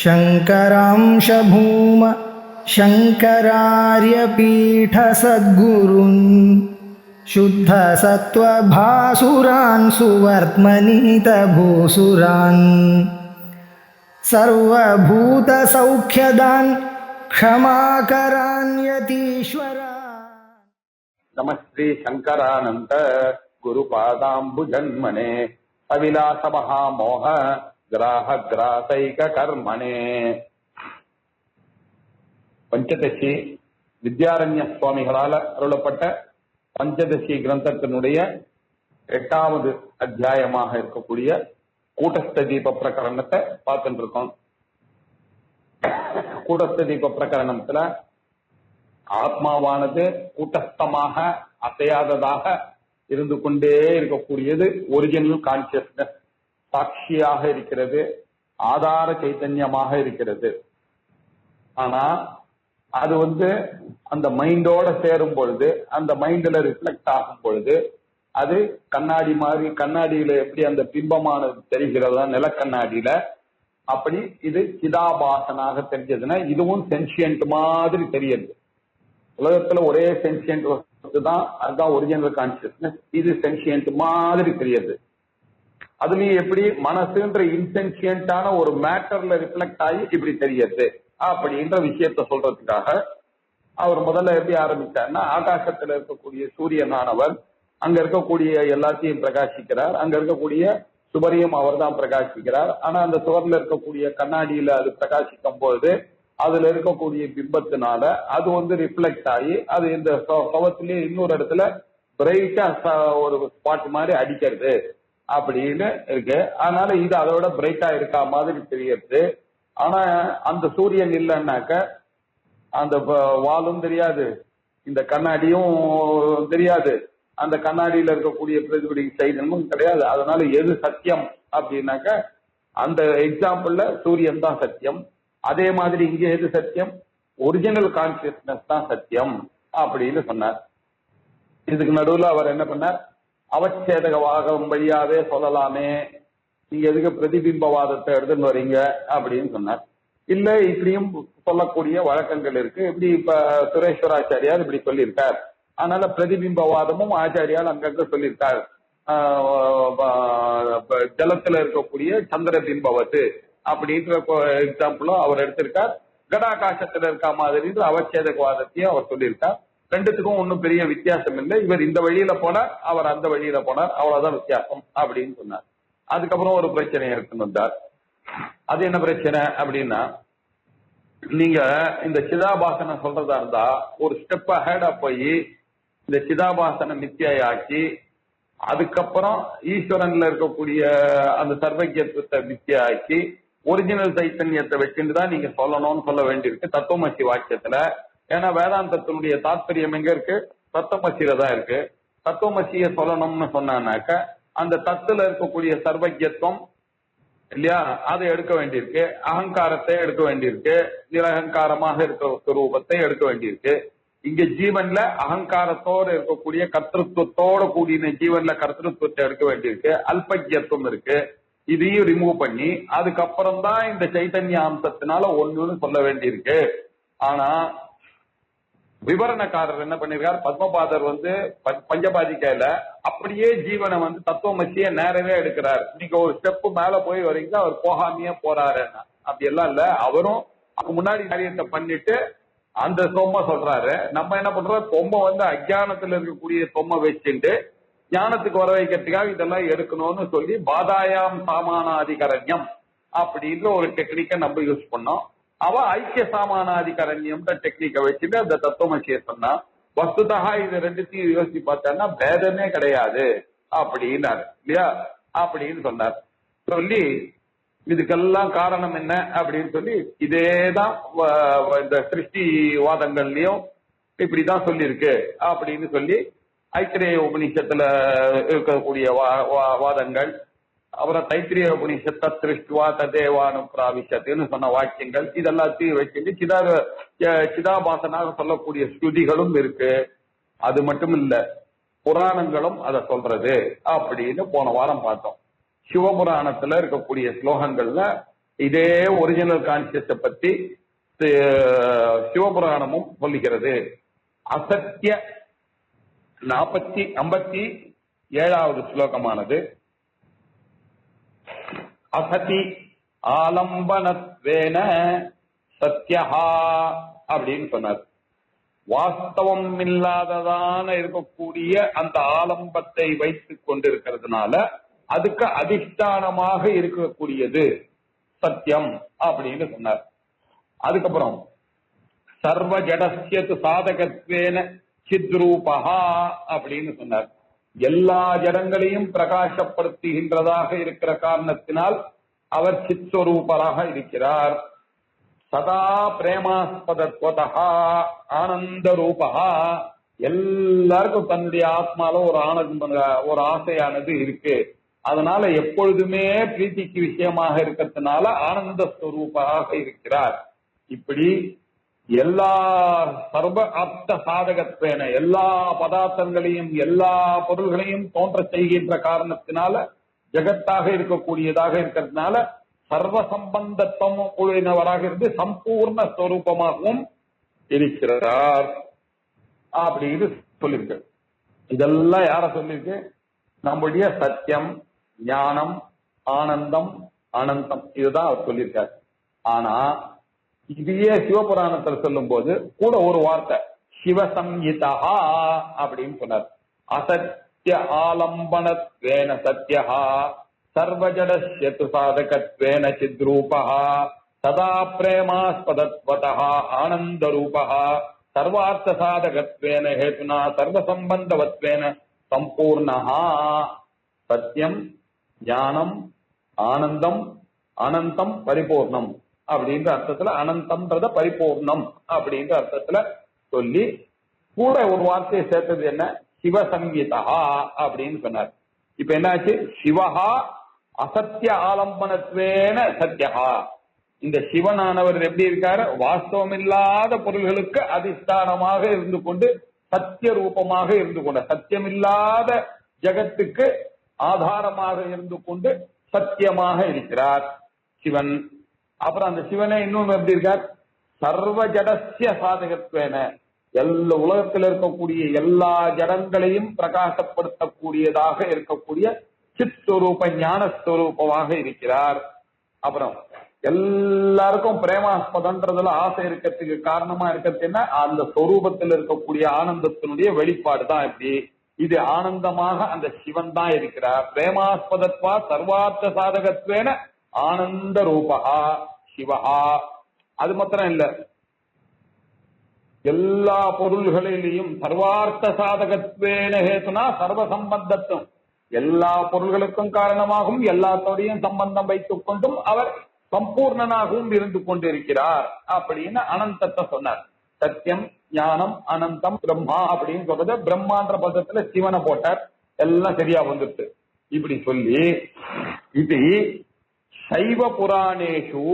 शङ्करांश भूम शङ्करार्यपीठसद्गुरून् शुद्धसत्त्वभासुरान् सुवर्त्मनीतभूसुरान् सर्वभूतसौख्यदान् क्षमाकरान् यतीश्वरान्। नमस्ते शंकरानंद गुरुपादाम्बुजन्मने अविलास महामोह ग्राह ग्रासैक कर्मणे। பஞ்சதசி வித்யாரண்ய சுவாமிகளால் அருளப்பட்ட பஞ்சதசி கிரந்தத்தினுடைய 8வது அத்தியாயமாக இருக்கக்கூடிய கூட்டஸ்த தீப பிரகரணத்தை பார்த்துட்டு இருக்கோம். கூட்டஸ்த தீப பிரகரணத்துல ஆத்மாவானது கூட்டஸ்தமாக அசையாததாக இருந்து கொண்டே இருக்கக்கூடியது ஒரிஜினல் கான்சியஸ்னஸ், சாட்சியாக இருக்கிறது, ஆதார சைத்தன்யமாக இருக்கிறது. ஆனா அது அந்த மைண்டோட சேரும் பொழுது, அந்த மைண்ட்ல ரிஃப்ளெக்ட் ஆகும் பொழுது, அது கண்ணாடி மாதிரி, கண்ணாடியில எப்படி அந்த பிம்பமானது தெரிகிறதா நிலக்கண்ணாடியில, அப்படி இது சிதாபாசனாக தெரிஞ்சதுன்னா இதுவும் சென்சியன்ட் மாதிரி தெரியுது. உலகத்துல ஒரே சென்சியன்ட் தான், அதுதான் ஒரிஜினல் கான்சியஸ்னஸ். இது சென்சியன்ட் மாதிரி தெரியுது. அதுலயும் எப்படி மனசுன்ற இன்சென்சியன்டான ஒரு மேட்டர்ல ரிஃப்ளெக்ட் ஆகி இப்படி தெரியுது அப்படின்ற விஷயத்த சொல்றதுக்காக அவர் முதல்ல எப்படி ஆரம்பிச்சாருன்னா, ஆகாசத்துல இருக்கக்கூடிய சூரியனானவர் அங்க இருக்கக்கூடிய எல்லாத்தையும் பிரகாசிக்கிறார், அங்க இருக்கக்கூடிய சுவரையும் அவர் தான் பிரகாசிக்கிறார். ஆனா அந்த சுவர்ல இருக்கக்கூடிய கண்ணாடியில அது பிரகாசிக்கும் பொழுது அதுல இருக்கக்கூடிய பிம்பத்தினால அது ரிஃப்ளெக்ட் ஆகி அது இந்த சுவத்திலேயே இன்னொரு இடத்துல பிரைட்டா ஒரு ஸ்பாட் மாதிரி அடிக்கிறது அப்படின்னு இருக்கு. அதனால இது அதோட பிரைட்டா இருக்கா மாதிரி தெரியுது. ஆனா அந்த சூரியன் இல்லைன்னாக்க அந்த வாலும் தெரியாது, இந்த கண்ணாடியும் தெரியாது, அந்த கண்ணாடியில இருக்கக்கூடிய பிரதிபலிக்கும் சைதன்யமும் கிடையாது. அதனால எது சத்தியம் அப்படின்னாக்க அந்த எக்ஸாம்பிள்ல சூரியன் தான் சத்தியம். அதே மாதிரி இங்க எது சத்தியம்? ஒரிஜினல் கான்சியஸ்னஸ் தான் சத்தியம் அப்படின்னு சொன்னார். இதுக்கு நடுவுல அவர் என்ன பண்ணார், அவச்சேதகவாதம் வழியாவே சொல்லலாமே, நீங்க எதுக்கு பிரதிபிம்பவாதத்தை எடுத்துன்னு வரீங்க அப்படின்னு சொன்னார். இல்ல இப்படியும் சொல்லக்கூடிய வழக்கங்கள் இருக்கு. இப்படி இப்ப சுரேஸ்வராச்சாரியார் இப்படி சொல்லியிருக்கார். அதனால பிரதிபிம்பவாதமும் ஆச்சாரியால் அங்கங்க சொல்லியிருக்கார். ஜலத்துல இருக்கக்கூடிய சந்திர பிம்பவத்து அப்படின்ற எக்ஸாம்பிளும் அவர் எடுத்திருக்கார். கடாகாசத்துல இருக்க மாதிரி அவச்சேதகவாதத்தையும் அவர் சொல்லியிருக்கார். ரெண்டுத்துக்கும் ஒன்னும் பெரிய வித்தியாசம் இல்லை. இவர் இந்த வழியில போனார், அவர் அந்த வழியில போனார், அவ்வளவுதான் வித்தியாசம் அப்படின்னு சொன்னார். அதுக்கப்புறம் ஒரு பிரச்சனை எடுத்துன்னு வந்தார். அது என்ன பிரச்சனை அப்படின்னா, நீங்க இந்த சிதாபாசனை சொல்றதா இருந்தா ஒரு ஸ்டெப் அஹெடா போய் இந்த சிதாபாசனை மித்தியாக்கி அதுக்கப்புறம் ஈஸ்வரன்ல இருக்கக்கூடிய அந்த சர்வஜத்துவத்தை மித்தியாக்கி ஒரிஜினல் சைத்தன்யத்தை வச்சுட்டு தான் நீங்க சொல்லணும்னு சொல்ல வேண்டியிருக்கு தத்துவமசி வாக்கியத்துல. ஏன்னா வேதாந்தத்தினுடைய தாத்பரியம் எங்க இருக்கு? தத்துவமசியில தான் இருக்கு. தத்துவமசிய சொல்லணும்னு சொன்னாக்க அந்த தத்துல இருக்கக்கூடிய சர்வஜத்துவம் இல்லையா, அதை எடுக்க வேண்டியிருக்கு. அகங்காரத்தை எடுக்க வேண்டியிருக்கு. நிரகங்காரமாக இருக்கிற ஸ்வரூபத்தை எடுக்க வேண்டியிருக்கு. இங்க ஜீவன்ல அகங்காரத்தோடு இருக்கக்கூடிய கர்த்தத்துவத்தோட கூடிய ஜீவன்ல கர்த்தத்துவத்தை எடுக்க வேண்டியிருக்கு. அல்பஜ்யத்துவம் இருக்கு. இதையும் ரிமூவ் பண்ணி அதுக்கப்புறம் தான் இந்த சைத்தன்ய அம்சத்தினால ஒண்ணுன்னு சொல்ல வேண்டியிருக்கு. ஆனா விவரணக்காரர் என்ன பண்ணிருக்கார், பத்மபாதர் பஞ்சபாதிக்கையில அப்படியே ஜீவனை தத்துவமசிய நேரவே எடுக்கிறார். நீங்க ஒரு ஸ்டெப் மேல போய் வரீங்க, அவர் போகாமையே போறாரு. அப்படி எல்லாம் இல்ல, அவரும் முன்னாடி காரியத்தை பண்ணிட்டு அந்த தொம்மை சொல்றாரு. நம்ம என்ன பண்றோம், தொம்மை அஜானத்துல இருக்கக்கூடிய தொம்மை வச்சுட்டு ஞானத்துக்கு வர வைக்கிறதுக்காக இதெல்லாம் எடுக்கணும்னு சொல்லி பாதாயாம் சாமானாதிகரண்யம் அப்படின்ற ஒரு டெக்னிக்கை நம்ம யூஸ் பண்ணோம். அவ ஐக்கிய சாமானாதிகரண்யம் டெக்னிக்கை வச்சுட்டு அந்த தத்துவமசியை சொன்னா, வஸ்துதா இது ரெண்டுத்தையும் யோசிச்சு பார்த்தான்னா பேதமே கிடையாது அப்படின்னாரு இல்லையா, அப்படின்னு சொன்னார். சொல்லி இதுக்கெல்லாம் காரணம் என்ன அப்படின்னு சொல்லி இதேதான் இந்த சிருஷ்டிவாதங்கள்லயும் இப்படிதான் சொல்லியிருக்கு அப்படின்னு சொல்லி ஐத்திரேய உபநிஷத்துல இருக்கக்கூடிய வாதங்கள், அப்புறம் தைத்திரிய உபநிஷத்தை திருஷ்டுவா ததேவானு பிராவிஷத்துன்னு சொன்ன வாக்கியங்கள், இதெல்லாத்தையும் வச்சுட்டு சிதாபாசனாக சொல்லக்கூடிய ஸ்ருதிகளும் இருக்கு. அது மட்டும் இல்ல, புராணங்களும் அதை சொல்றது அப்படின்னு போன வாரம் பார்த்தோம். சிவபுராணத்துல இருக்கக்கூடிய ஸ்லோகங்கள்ல இதே ஒரிஜினல் கான்சியஸை பத்தி சிவபுராணமும் சொல்லுகிறது. அசத்திய 57வது ஸ்லோகமானது அசதி ஆலம்பனத்வேன சத்யஹா அப்படின்னு சொன்னார். வாஸ்தவம் இல்லாததான இருக்கக்கூடிய அந்த ஆலம்பத்தை வைத்துக் கொண்டிருக்கிறதுனால அதுக்கு அதிஷ்டானமாக இருக்கக்கூடியது சத்தியம் அப்படின்னு சொன்னார். அதுக்கப்புறம் சர்வ ஜடஸ்யது சாதகத்வேன சித்ரூபஹா அப்படின்னு சொன்னார். எல்லா ஜடங்களையும் பிரகாசப்படுத்துகின்றதாக இருக்கிற காரணத்தினால் அவர் சித்ஸ்வரூபராக இருக்கிறார். சதா பிரேமாஸ்பதத்வதா ஆனந்த ரூபஹா, எல்லாருக்கும் தன்னுடைய ஆத்மால ஒரு ஆசையானது இருக்கு. அதனால எப்பொழுதுமே பிரீத்திக்கு விஷயமாக இருக்கிறதுனால ஆனந்த ஸ்வரூபாக இருக்கிறார். இப்படி எல்லா சர்வ ஆப்த சாதகத்வேன எல்லா பதார்த்தங்களையும் எல்லா பொருள்களையும் தோன்ற செய்கின்ற காரணத்தினால ஜெகத்தாக இருக்கக்கூடியதாக இருக்கிறதுனால சர்வ சம்பந்தத்துவம் கூடினவராக இருந்து சம்பூர்ண ஸ்வரூபமாகவும் இருக்கிறார் அப்படின்னு சொல்லியிருக்கு. இதெல்லாம் யார சொல்லியிருக்கு? நம்முடைய சத்தியம், ஞானம், ஆனந்தம், அனந்தம், இதுதான் அவர் சொல்லியிருக்காரு. ஆனா இதையே சிவபுராணத்தில் சொல்லும் போது கூட ஒரு வார்த்தை சிவசம்ஹிதா அப்படின்னு சொன்னார். அசத்திய ஆலம்பனத்வேன சத்யஹா சர்வஜடஸ்யது சாதகத்வேன சித்ரூபஹா சதா பிரேமாஸ்பதத்வதஹ ஆனந்த ரூபஹா சர்வார்த்த சாதகத்வேன ஹேதுனா சர்வசம்பந்தவத்வேன சம்பூர்ணஹா. சத்தியம், ஞானம், ஆனந்தம், அனந்தம், பரிபூர்ணம் அப்படின்ற அர்த்தத்துல அனந்தம்ன்றத பரிபூர்ணம் அப்படின்ற அர்த்தத்துல சொல்லி கூட ஒரு வார்த்தையை சேர்த்தது என்ன? சிவசம்ஹிதா அப்படின்னு சொன்னார். இப்ப என்னாச்சு? சிவஹா அசத்திய ஆலம்பனத்வேன சத்யஹா. இந்த சிவனானவர் எப்படி இருக்காரு? வாஸ்தவம் இல்லாத பொருள்களுக்கு அதிஷ்டானமாக இருந்து கொண்டு சத்திய ரூபமாக இருந்து கொண்ட சத்தியமில்லாத ஜகத்துக்கு ஆதாரமாக இருந்து கொண்டு சத்தியமாக இருக்கிறார் சிவன். அப்புறம் அந்த சிவனை இன்னொன்று எப்படி இருக்கார்? சர்வ ஜடஸ்ய சாதகத்வேன எல்லா உலகத்தில் இருக்கக்கூடிய எல்லா ஜடங்களையும் பிரகாசப்படுத்தக்கூடியதாக இருக்கக்கூடிய சித்ஸ்வரூப ஞானஸ்வரூபமாக இருக்கிறார். அப்புறம் எல்லாருக்கும் பிரேமாஸ்பதன்றதுல ஆசை இருக்கிறதுக்கு காரணமா இருக்கிறதுன்னா அந்த ஸ்வரூபத்தில் இருக்கக்கூடிய ஆனந்தத்தினுடைய வெளிப்பாடு தான். இப்படி இது ஆனந்தமாக அந்த சிவன் தான் இருக்கிறார். பிரேமாஸ்பதத்வா சர்வார்த்த சாதகத்வேன ஆனந்த ரூபஹா சிவஹா. அது மாத்திரம் இல்ல, எல்லா பொருள்களிலையும் சர்வார்த்த சாதகத்வேன ஹேதுனா சர்வ சம்பந்தத்துவம், எல்லா பொருள்களுக்கும் காரணமாகவும் எல்லாத்தோடையும் சம்பந்தம் வைத்துக் கொண்டும் அவர் சம்பூர்ணனாகவும் இருந்து கொண்டிருக்கிறார் அப்படின்னு அனந்தத்தை சொன்னார். சத்தியம், ஞானம், அனந்தம், பிரம்மா அப்படின்னு சொல்றது பிரம்மான்ற பதத்துல சிவனை போட்டார். எல்லாம் சரியா வந்துட்டு இப்படி சொல்லி இது சைவ புராணேஷு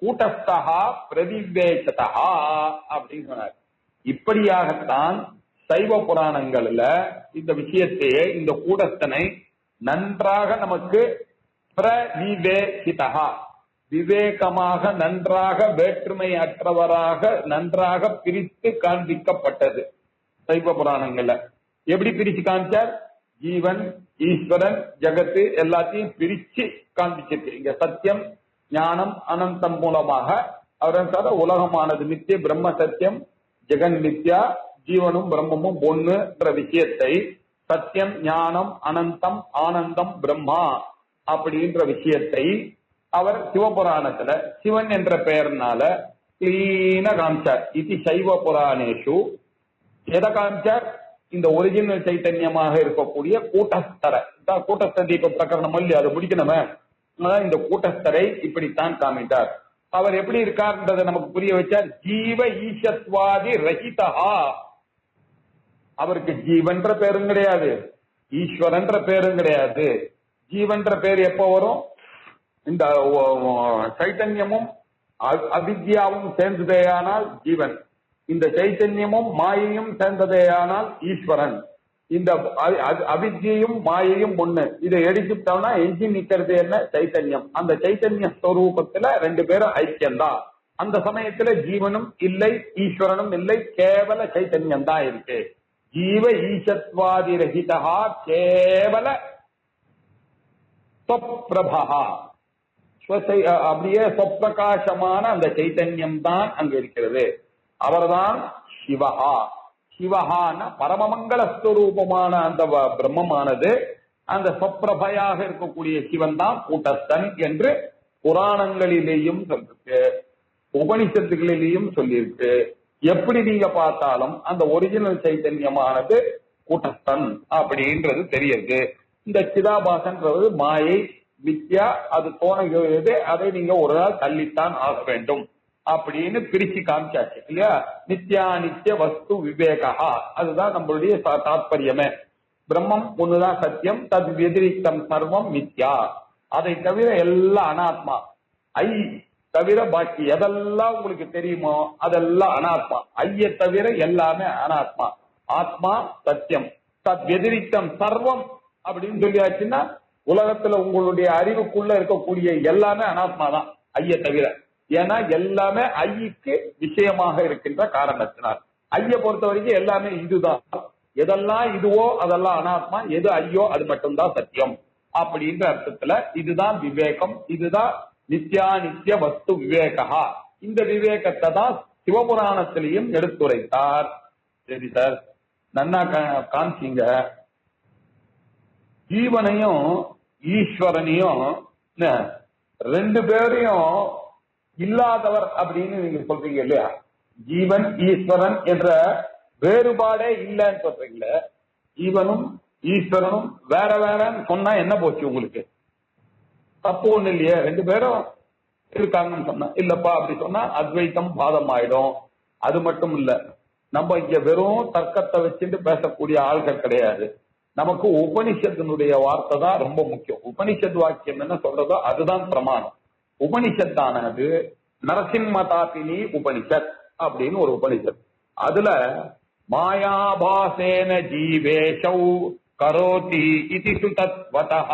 கூட்டஸ்தா பிரதிவேசதா அப்படின்னு சொன்னார். இப்படியாகத்தான் சைவ புராணங்கள்ல இந்த விஷயத்தையே இந்த கூட்டஸ்தனை நன்றாக நமக்கு பிரவிவேசிதா விவேகமாக நன்றாக வேற்றுமை அற்றவராக நன்றாக பிரித்து காண்பிக்கப்பட்டது. சைவ புராணங்கள்ல எப்படி பிரிச்சு காமிச்சார்? ஜீவன், ஈஸ்வரன், ஜகத்து எல்லாத்தையும் பிரிச்சு காண்பிச்சிருக்கு. இங்க சத்தியம், ஞானம், அனந்தம் மூலமாக அவர் உலகமானது நித்திய, பிரம்ம சத்தியம், ஜெகன் நித்யா, ஜீவனும் பிரம்மமும் ஒண்ணுன்ற விஷயத்தை சத்தியம், ஞானம், அனந்தம், ஆனந்தம், பிரம்மா அப்படின்ற விஷயத்தை அவர் சிவபுராணத்துல சிவன் என்ற பெயர்னால கிளீனா காமிச்சார். இது சைவ புராணேஷு எதை காமிச்சார்? இந்த ஒரிஜினல் சைத்தன்யமாக இருக்கக்கூடிய கூட்டஸ்தர, கூட்டஸ்த தீப பிரகரணம் இல்லையா, அதை முடிக்கணுமே. இந்த கூட்டஸ்தரை இப்படித்தான் காமித்தார். அவர் எப்படி இருக்கார்ன்றதை நமக்கு புரிய வச்சார். ஜீவ ஈசத்வாதி ரஹிதா. அவருக்கு ஜீவன்ற பேரும் கிடையாது, ஈஸ்வரன்ற பேரும் கிடையாது. ஜீவன்ற பேர் எப்போ வரும்? இந்த சைத்தன்யமும் அவித்யாவும் சேர்ந்ததேயானால் ஜீவன், இந்த சைத்தன்யமும் மாயையும் சேர்ந்ததேயானால் ஈஸ்வரன். இந்த அவித்யையும் மாயையும் ஒண்ணு. இதை எடுத்துட்டோம்னா எஞ்சி நிக்கிறது என்ன? சைத்தன்யம். அந்த சைத்தன்ய ஸ்வரூபத்துல ரெண்டு பேரும் ஐக்கியம்தான். அந்த சமயத்துல ஜீவனும் இல்லை, ஈஸ்வரனும் இல்லை, கேவல சைத்தன்யம் தான் இருக்கு. ஜீவ ஈசத்வாதி ரஹிதா கேவல ஸ்வப்ரபா, அப்படியே சொப்பிரகாசமான அந்த சைத்தன்யம் தான் அங்க இருக்கிறது. அவர்தான் சிவஹா. சிவஹான பரமமங்கல ஸ்வரூபமான அந்த பிரம்மமானது அந்த சொப்பிரபையாக இருக்கக்கூடிய சிவன் தான் கூட்டஸ்தன் என்று புராணங்களிலேயும் சொல்லிருக்கு, உபனிஷத்துகளிலேயும் சொல்லியிருக்கு. எப்படி நீங்க பார்த்தாலும் அந்த ஒரிஜினல் சைத்தன்யமானது கூட்டஸ்தன் அப்படின்றது தெரியுது. இந்த சிதாபாசன்றது மாயை வித்யா, அது தோணுகிறது, அதை நீங்க ஒரு நாள் தள்ளித்தான் ஆக வேண்டும் அப்படின்னு பிரிச்சு காமிச்சாச்சு இல்லையா? நித்யா நித்திய வஸ்து விவேகா, அதுதான் நம்மளுடைய தாற்பயமே. பிரம்மம் ஒண்ணுதான் சத்தியம், தத் வெதிரிக்தம் சர்வம் மித்யா. அதை தவிர எல்லாம் அனாத்மா. ஐ தவிர பாக்கி எதெல்லாம் உங்களுக்கு தெரியுமோ அதெல்லாம் அனாத்மா. ஐய தவிர எல்லாமே அனாத்மா. ஆத்மா சத்தியம், தத் வெதிரிக்தம் சர்வம் அப்படின்னு சொல்லியாச்சுன்னா உலகத்துல உங்களுடைய அறிவுக்குள்ள இருக்கக்கூடிய எல்லாமே அனாத்மா தான் ஐய தவிர. ஏன்னா எல்லாமே ஐக்கு விஷயமாக இருக்கின்ற காரணத்தினால். ஐய பொறுத்த வரைக்கும் எல்லாமே இதுதான். எதெல்லாம் இதுவோ அதெல்லாம் அனாத்மா, எது ஐயோ அது மட்டும்தான் சத்தியம் அப்படின்ற அர்த்தத்துல இதுதான் விவேகம். இதுதான் நித்யா நித்திய வஸ்து விவேகா. இந்த விவேகத்தை தான் சிவபுராணத்திலையும் எடுத்துரைத்தார். சரி சார், நன்னா காமிச்சிங்க. ஜீவனையும் ஈஸ்வரனையும் ரெண்டு பேரையும் இல்லாதவர் அப்படின்னு நீங்க சொல்றீங்க இல்லையா? ஜீவன் ஈஸ்வரன் என்ற வேறுபாடே இல்லைன்னு சொல்றீங்களே. ஜீவனும் ஈஸ்வரனும் வேற வேறன்னு சொன்னா என்ன போச்சு உங்களுக்கு? தப்பு ஒண்ணு இல்லையே, ரெண்டு பேரும் இருக்காங்கன்னு சொன்னா. இல்லப்பா அப்படி சொன்னா அத்வைத்தம் பாதம் ஆயிடும். அது மட்டும் இல்ல, நம்ம இங்க வெறும் தர்க்கத்தை வச்சுட்டு பேசக்கூடிய ஆள்கள் கிடையாது. நமக்கு உபனிஷத்தினுடைய வார்த்தை தான் ரொம்ப முக்கியம். உபனிஷத் வாக்கியம் என்ன சொல்றதோ அதுதான் பிரமாணம். உபனிஷத்தானது நரசிம்மதாபினி உபனிஷத் அப்படின்னு ஒரு உபனிஷத். அதுல மாயாபாசேன ஜீவேஷௌ கரோதி இதி சுதத்வதஹ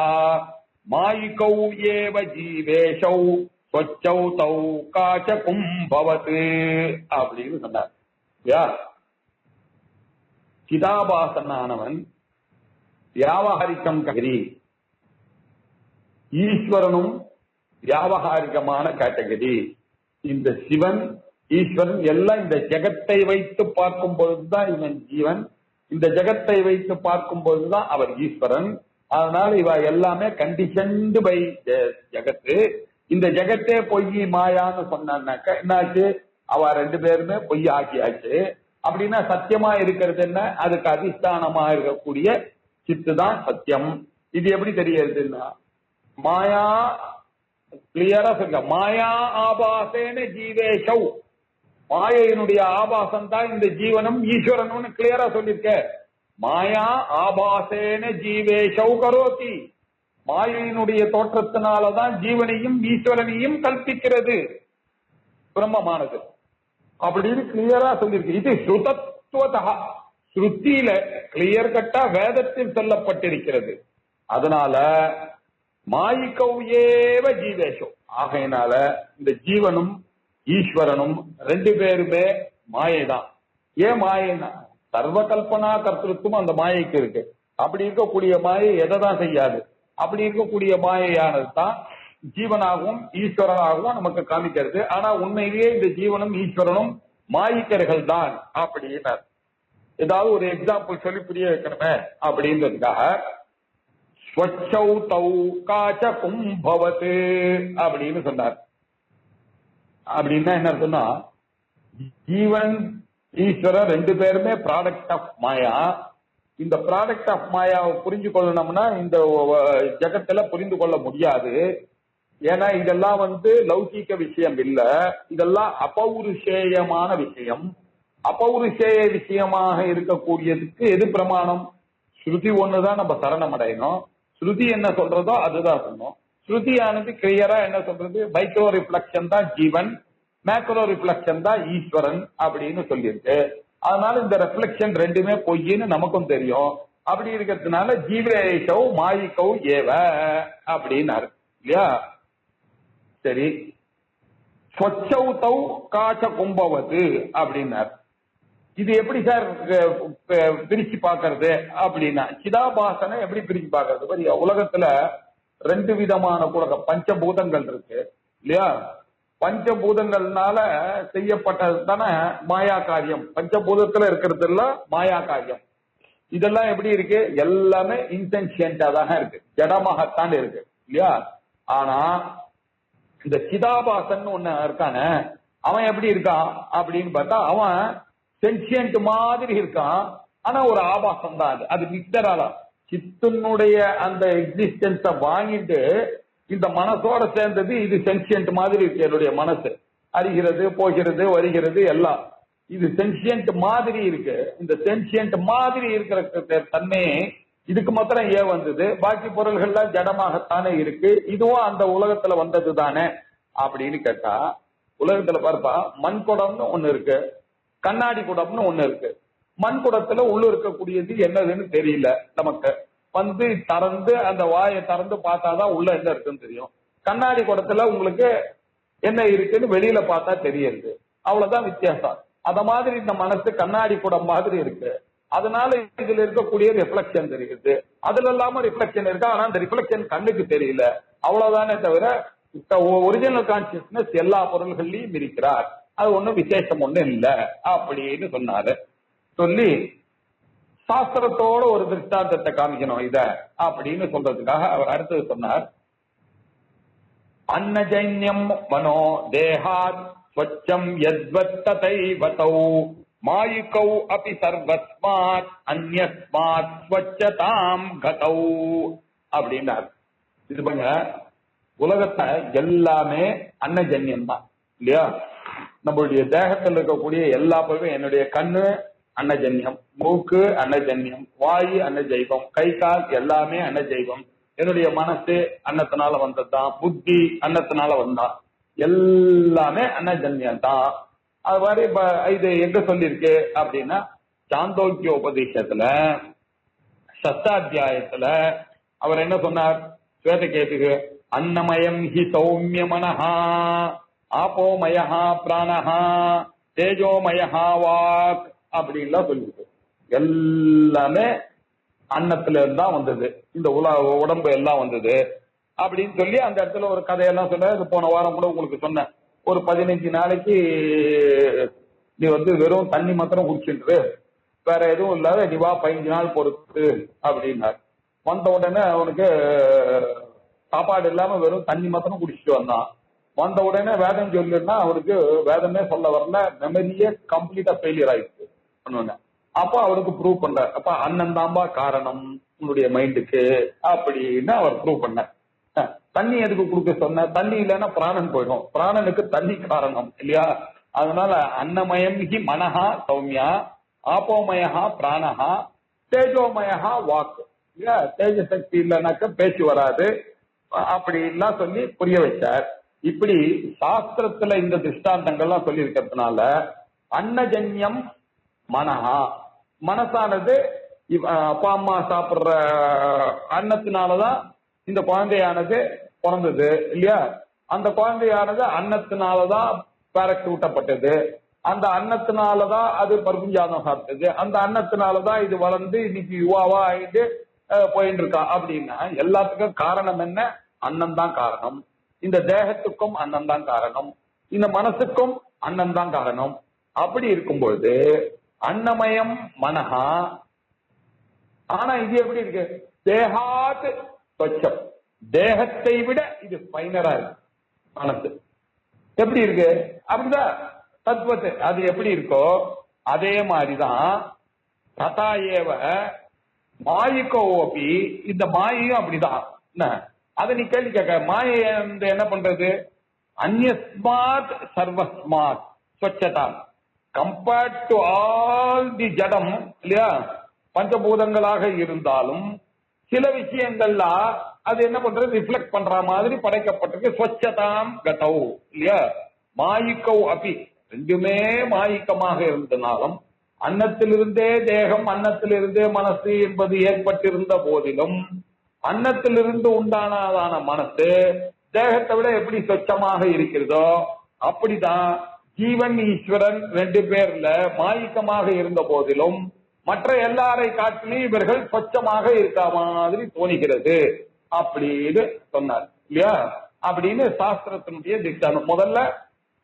மாயிகௌ ஏவ ஜீவேஷௌ ஸ்வச்சௌ தௌ காசகும் பவத் அப்படின்னு சொன்னார். சிதாபாசனானவன் வியாவகாரிக்கம் கரி, ஈஸ்வரனும் வியாவகாரிகமான கேட்டகரி. இந்த சிவன் ஈஸ்வரன் எல்லாம் இந்த ஜெகத்தை வைத்து பார்க்கும் பொழுதுதான் இவன் ஜீவன், இந்த ஜெகத்தை வைத்து பார்க்கும் பொழுதுதான் அவர் ஈஸ்வரன். அதனால இவ எல்லாமே கண்டிஷன்டு பை ஜெகத்து. இந்த ஜெகத்தே பொய் மாயான்னு சொன்னாக்க என்னாச்சு? அவ ரெண்டு பேருமே பொய் ஆக்கியாச்சு. அப்படின்னா சத்தியமா இருக்கிறது என்ன? அதுக்கு அதிஷ்டானமா இருக்கக்கூடிய சித்து தான் சத்தியம். இது எப்படி தெரியுதுன்னா, மாயா கிளியரா சொல்ல, மாயா ஆபாசேன ஜீவேஷௌ, மாயையினுடைய ஆபாசம் தான் இந்த ஜீவனும் ஈஸ்வரனும் கிளியரா சொல்லிருக்க. மாயா ஆபாசேன ஜீவேஷௌ கரோதி, மாயையினுடைய தோற்றத்தினாலதான் ஜீவனையும் ஈஸ்வரனையும் கல்பிக்கிறது பிரம்மமானது அப்படின்னு கிளியரா சொல்லியிருக்கு. இது ஸ்ருதத்வதஹ, ஸ்ருதியில கிளியர் கட்டா வேதத்தில் சொல்லப்பட்டிருக்கிறது. அதனால மாயிகௌயேவ ஜீவேஷோ, ஆகையினால இந்த ஜீவனும் ஈஸ்வரனும் ரெண்டு பேருமே மாயை தான். ஏன் மாயைன்னா சர்வ கல்பனா கர்த்திருவம் அந்த மாயைக்கு இருக்கு. அப்படி இருக்கக்கூடிய மாயை எதை தான் செய்யாது? அப்படி இருக்கக்கூடிய மாயையானது தான் ஜீவனாகவும் ஈஸ்வரனாகவும் நமக்கு காமிக்கிறது. ஆனா உண்மையிலேயே இந்த ஜீவனும் ஈஸ்வரனும் மாயிக்கர்கள் தான் அப்படின்னு ஏதாவது ஒரு எக்ஸாம்பிள் சொல்லி புரிய வைக்கணுமே அப்படின்றதுக்காக ஸ்வச்சௌ தௌ காசகும் பவத் அப்படின்னு சொன்னார். அப்படின்னா என்ன சொன்னா, ஜீவன் ஈஸ்வரன் ரெண்டு பேருமே ப்ராடக்ட் ஆஃப் மாயா. இந்த ப்ராடக்ட் ஆஃப் மாயாவை புரிஞ்சு கொள்ளணும்னா இந்த ஜெகத்துல புரிந்து கொள்ள முடியாது. ஏன்னா இதெல்லாம் லௌகிக விஷயம் இல்ல, இதெல்லாம் அபௌருஷேயமான விஷயம். அபௌருஷேய விஷயமாக இருக்கக்கூடியதுக்கு எது பிரமாணம்? ஸ்ருதி ஒண்ணுதான் நம்ம சரணம் அடையணும். ஸ்ருதி என்ன சொல்றதோ அதுதான் சொன்னோம். ஸ்ருதியானது கிளியரா என்ன சொல்றது? மைக்ரோ ரிஃப்ளெக்ஷன் தான் ஜீவன், மேக்ரோ ரிஃப்ளெக்ஷன் தான் ஈஸ்வரன் அப்படின்னு சொல்லியிருக்கு. அதனால இந்த ரிஃப்ளெக்ஷன் ரெண்டுமே பொய்ன்னு நமக்கும் தெரியும். அப்படி இருக்கிறதுனால ஜீவேஷவ் மாயிக்கவ் ஏவ அப்படின்னாரு இல்லையா. சரி, ஸ்வச்சௌதௌ காச்ச கும்பவது அப்படின்னாரு. இது எப்படி சார் பிரிச்சு பாக்குறது அப்படின்னா, சிதாபாசனை எப்படி பிரிச்சு பாக்குறது? உலகத்துல 2 விதமான உலகம், பஞ்சபூதங்கள் இருக்கு இல்லையா. பஞ்சபூதங்கள்னால செய்யப்பட்டது தானே மாயா காரியம். பஞ்சபூதத்துல இருக்கிறது எல்லாம் மாயா காரியம். இதெல்லாம் எப்படி இருக்கு? எல்லாமே இன்டென்ஷியன்டா தான் இருக்கு, ஜடமாகத்தான் இருக்கு இல்லையா. ஆனா இந்த சிதாபாசன் ஒண்ணு இருக்கானே, அவன் எப்படி இருக்கான் அப்படின்னு பார்த்தா, அவன் சென்சியன்ட் மாதிரி இருக்கான். ஆனா ஒரு ஆபாசம் தான் அது. அது மிக்சரால சித்தனுடைய அந்த எக்ஸிஸ்டன்ஸ வாங்கிட்டு இந்த மனசோட சேர்ந்தது. இது சென்சியன்ட் மாதிரி இருக்கு, என்னுடைய மனசு அறிகிறது, போகிறது, வருகிறது எல்லாம். இது சென்சியன்ட் மாதிரி இருக்கு. இந்த சென்சியன்ட் மாதிரி இருக்கிற தன்மை இதுக்கு மாத்திரம் ஏன் வந்தது? பாக்கி பொருள்கள்லாம் ஜடமாகத்தானே இருக்கு, இதுவும் அந்த உலகத்துல வந்தது தானே அப்படின்னு கேட்டா, உலகத்துல பார்ப்பா மண் குடம்னு ஒண்ணு இருக்கு, கண்ணாடி குடம்னு ஒண்ணு இருக்கு. மண் குடத்துல உள்ள இருக்கக்கூடியது என்னதுன்னு தெரியல நமக்கு. வந்து திறந்து அந்த வாயை திறந்து பார்த்தாதான் உள்ள என்ன இருக்குன்னு தெரியும். கண்ணாடி குடத்துல உங்களுக்கு என்ன இருக்குன்னு வெளியில பார்த்தா தெரியுது. அவ்வளவுதான் வித்தியாசம். அத மாதிரி இந்த மனசு கண்ணாடி குடம் மாதிரி இருக்கு. அதனால இதுல இருக்கக்கூடிய ரிஃப்ளெக்ஷன் தெரியுது. அதுல இல்லாம ரிஃப்ளெக்ஷன் இருக்கு, ஆனா அந்த ரிஃப்ளெக்ஷன் கண்ணுக்கு தெரியல. அவ்வளவுதானே தவிர ஒரிஜினல் கான்சியஸ்னஸ் எல்லா பொருள்கள்லயும் இருக்கிறார். அது ஒண்ணும் விசேஷம் ஒண்ணு இல்ல அப்படின்னு சொன்னாரு. சொல்லி சாஸ்திரத்தோட ஒரு திருஷ்டாந்தத்தை காமிக்கணும் இத அப்படின்னு சொல்றதுக்காக அவர் அடுத்தது சொன்னார். அன்னஜன்யம் மனோ தேகாத் ஸ்வச்சம் யத்வத்ததைவதௌ மாயிகௌ அபி சர்வஸ்மாத் அன்யஸ்மாத் ஸ்வச்சதாம் கதௌ அப்படின்னார். இது பண்ண உலகத்தை எல்லாமே அன்னஜன்யம் தான் இல்லையா. நம்மளுடைய தேகத்தில் இருக்கக்கூடிய எல்லா பொருளும், என்னுடைய கண்ணு அன்னஜன்யம், மூக்கு அன்னஜன்யம், வாயு அன்னஜைவம், கை கால் எல்லாமே அன்னஜைவம். என்னுடைய மனசு அன்னத்தினால வந்ததுதான், புத்தி அன்னத்தினால வந்தான், எல்லாமே அன்னஜன்யம் தான். அது மாதிரி இது எங்க சொல்லியிருக்கு அப்படின்னா, சாந்தோக்கிய உபதேசத்துல 6th அவர் என்ன சொன்னார்? ஸ்வேதகேதுக்கு அன்னமயம் ஹி சௌமிய மனஹா ஆபோமயா பிராணஹா தேஜோமயா வாக் அப்படின்லாம் சொல்லிருக்கு. எல்லாமே அன்னத்துல தான் வந்தது, இந்த உடம்பு எல்லாம் வந்தது அப்படின்னு சொல்லி அந்த இடத்துல ஒரு கதையெல்லாம் சொன்ன. போன வாரம் கூட உங்களுக்கு சொன்னேன், ஒரு 15 நாளைக்கு நீ வந்து வெறும் தண்ணி மாத்திரம் குடிச்சுட்டு வேற எதுவும் இல்லாத நீ வா 15 நாள் பொறுத்து அப்படின்னாரு. வந்த உடனே அவனுக்கு சாப்பாடு இல்லாம வெறும் தண்ணி மாத்திரம் குடிச்சிட்டு வந்தான். வந்த உடனே வேதம் சொல்லுன்னா அவருக்கு வேதமே சொல்ல வரல, மெமரியே கம்ப்ளீட்டா ஃபெயிலியர் ஆயிடுச்சு. அப்ப அவருக்கு ப்ரூவ் பண்றார். அப்ப அண்ணன் தாம்பா காரணம் உன்னுடைய மைண்டுக்கு அப்படின்னு அவர் ப்ரூவ் பண்ண. தண்ணி எதுக்கு கொடுக்க சொன்ன? தண்ணி இல்லைன்னா பிராணன் போயிடும், பிராணனுக்கு தண்ணி காரணம் இல்லையா. அதனால அன்னமயம் ஹி மனஹா சௌமியா ஆப்போமயா பிராணஹா தேஜோமயா வாக்கு இல்லையா. தேஜ சக்தி இல்லைனாக்க பேச்சு வராது அப்படின்லாம் சொல்லி புரிய வச்சார். இப்படி சாஸ்திரத்துல இந்த திருஷ்டாந்தங்கள்லாம் சொல்லி இருக்கிறதுனால அன்னஜன்யம் மனஹா, மனசானது அப்பா அம்மா சாப்பிடுற அன்னத்தினாலதான் இந்த குழந்தையானது பிறந்தது இல்லையா. அந்த குழந்தையானது அன்னத்தினாலதான் பேரக்ட் ஊட்டப்பட்டது, அந்த அன்னத்தினாலதான் அது பருப்புஞ்சாதம் சாப்பிட்டது, அந்த அன்னத்தினாலதான் இது வளர்ந்து இன்னைக்கு யுவாவா ஆயிட்டு போயிட்டு இருக்கா. அப்படின்னா எல்லாத்துக்கும் காரணம் என்ன? அன்னம் தான் காரணம். இந்த தேகத்துக்கும் அன்னம் தான் காரணம், இந்த மனசுக்கும் அன்னம் தான் காரணம். அப்படி இருக்கும்பொழுது அன்னமயம் மனஹா. ஆனா இது எப்படி இருக்கு? தேகாத் சொச்சம், தேகத்தை விட இது ஃபைனரா இருக்கு மனசு. எப்படி இருக்கு? அப்படிதான் தத்துவத்தை அது எப்படி இருக்கோ அதே மாதிரிதான் ததா ஏவ மாயிக்கோ அப்படி, இந்த மாயையும் அப்படிதான். அதை நீ கேள்வி கேட்க, மாயை என்ன பண்றது? அந்யஸ்மாத் சர்வஸ்மாத் ஸ்வச்சதா கம்பேர்ட் டு ஆல் தி ஜடம் இல்லையா. பஞ்சபூதங்களாக இருந்தாலும் சில விஷயங்கள்ல அது என்ன பண்றது? ரிஃப்ளெக்ட் பண்ற மாதிரி படைக்கப்பட்டிருக்கு. ஸ்வச்சதாம் கதௌ இல்லையா. மாயிக்கௌ அப்பி, ரெண்டுமே மாயிக்கமாக இருந்தனாலும் அன்னத்திலிருந்தே தேகம், அன்னத்திலிருந்தே மனசு என்பது ஏற்பட்டிருந்த போதிலும் அன்னத்திலிருந்து உண்டானதான மனசு தேகத்தை விட எப்படி சொச்சமாக இருக்கிறதோ அப்படிதான் ஜீவன் ஈஸ்வரன் ரெண்டு பேர்ல மாயிக்கமாக இருந்த போதிலும் மற்ற எல்லாரை காட்டிலும் இவர்கள் சொச்சமாக இருக்க மாதிரி தோணுகிறது அப்படின்னு சொன்னார் இல்லையா? அப்படின்னு சாஸ்திரத்தினுடைய திட்டம். முதல்ல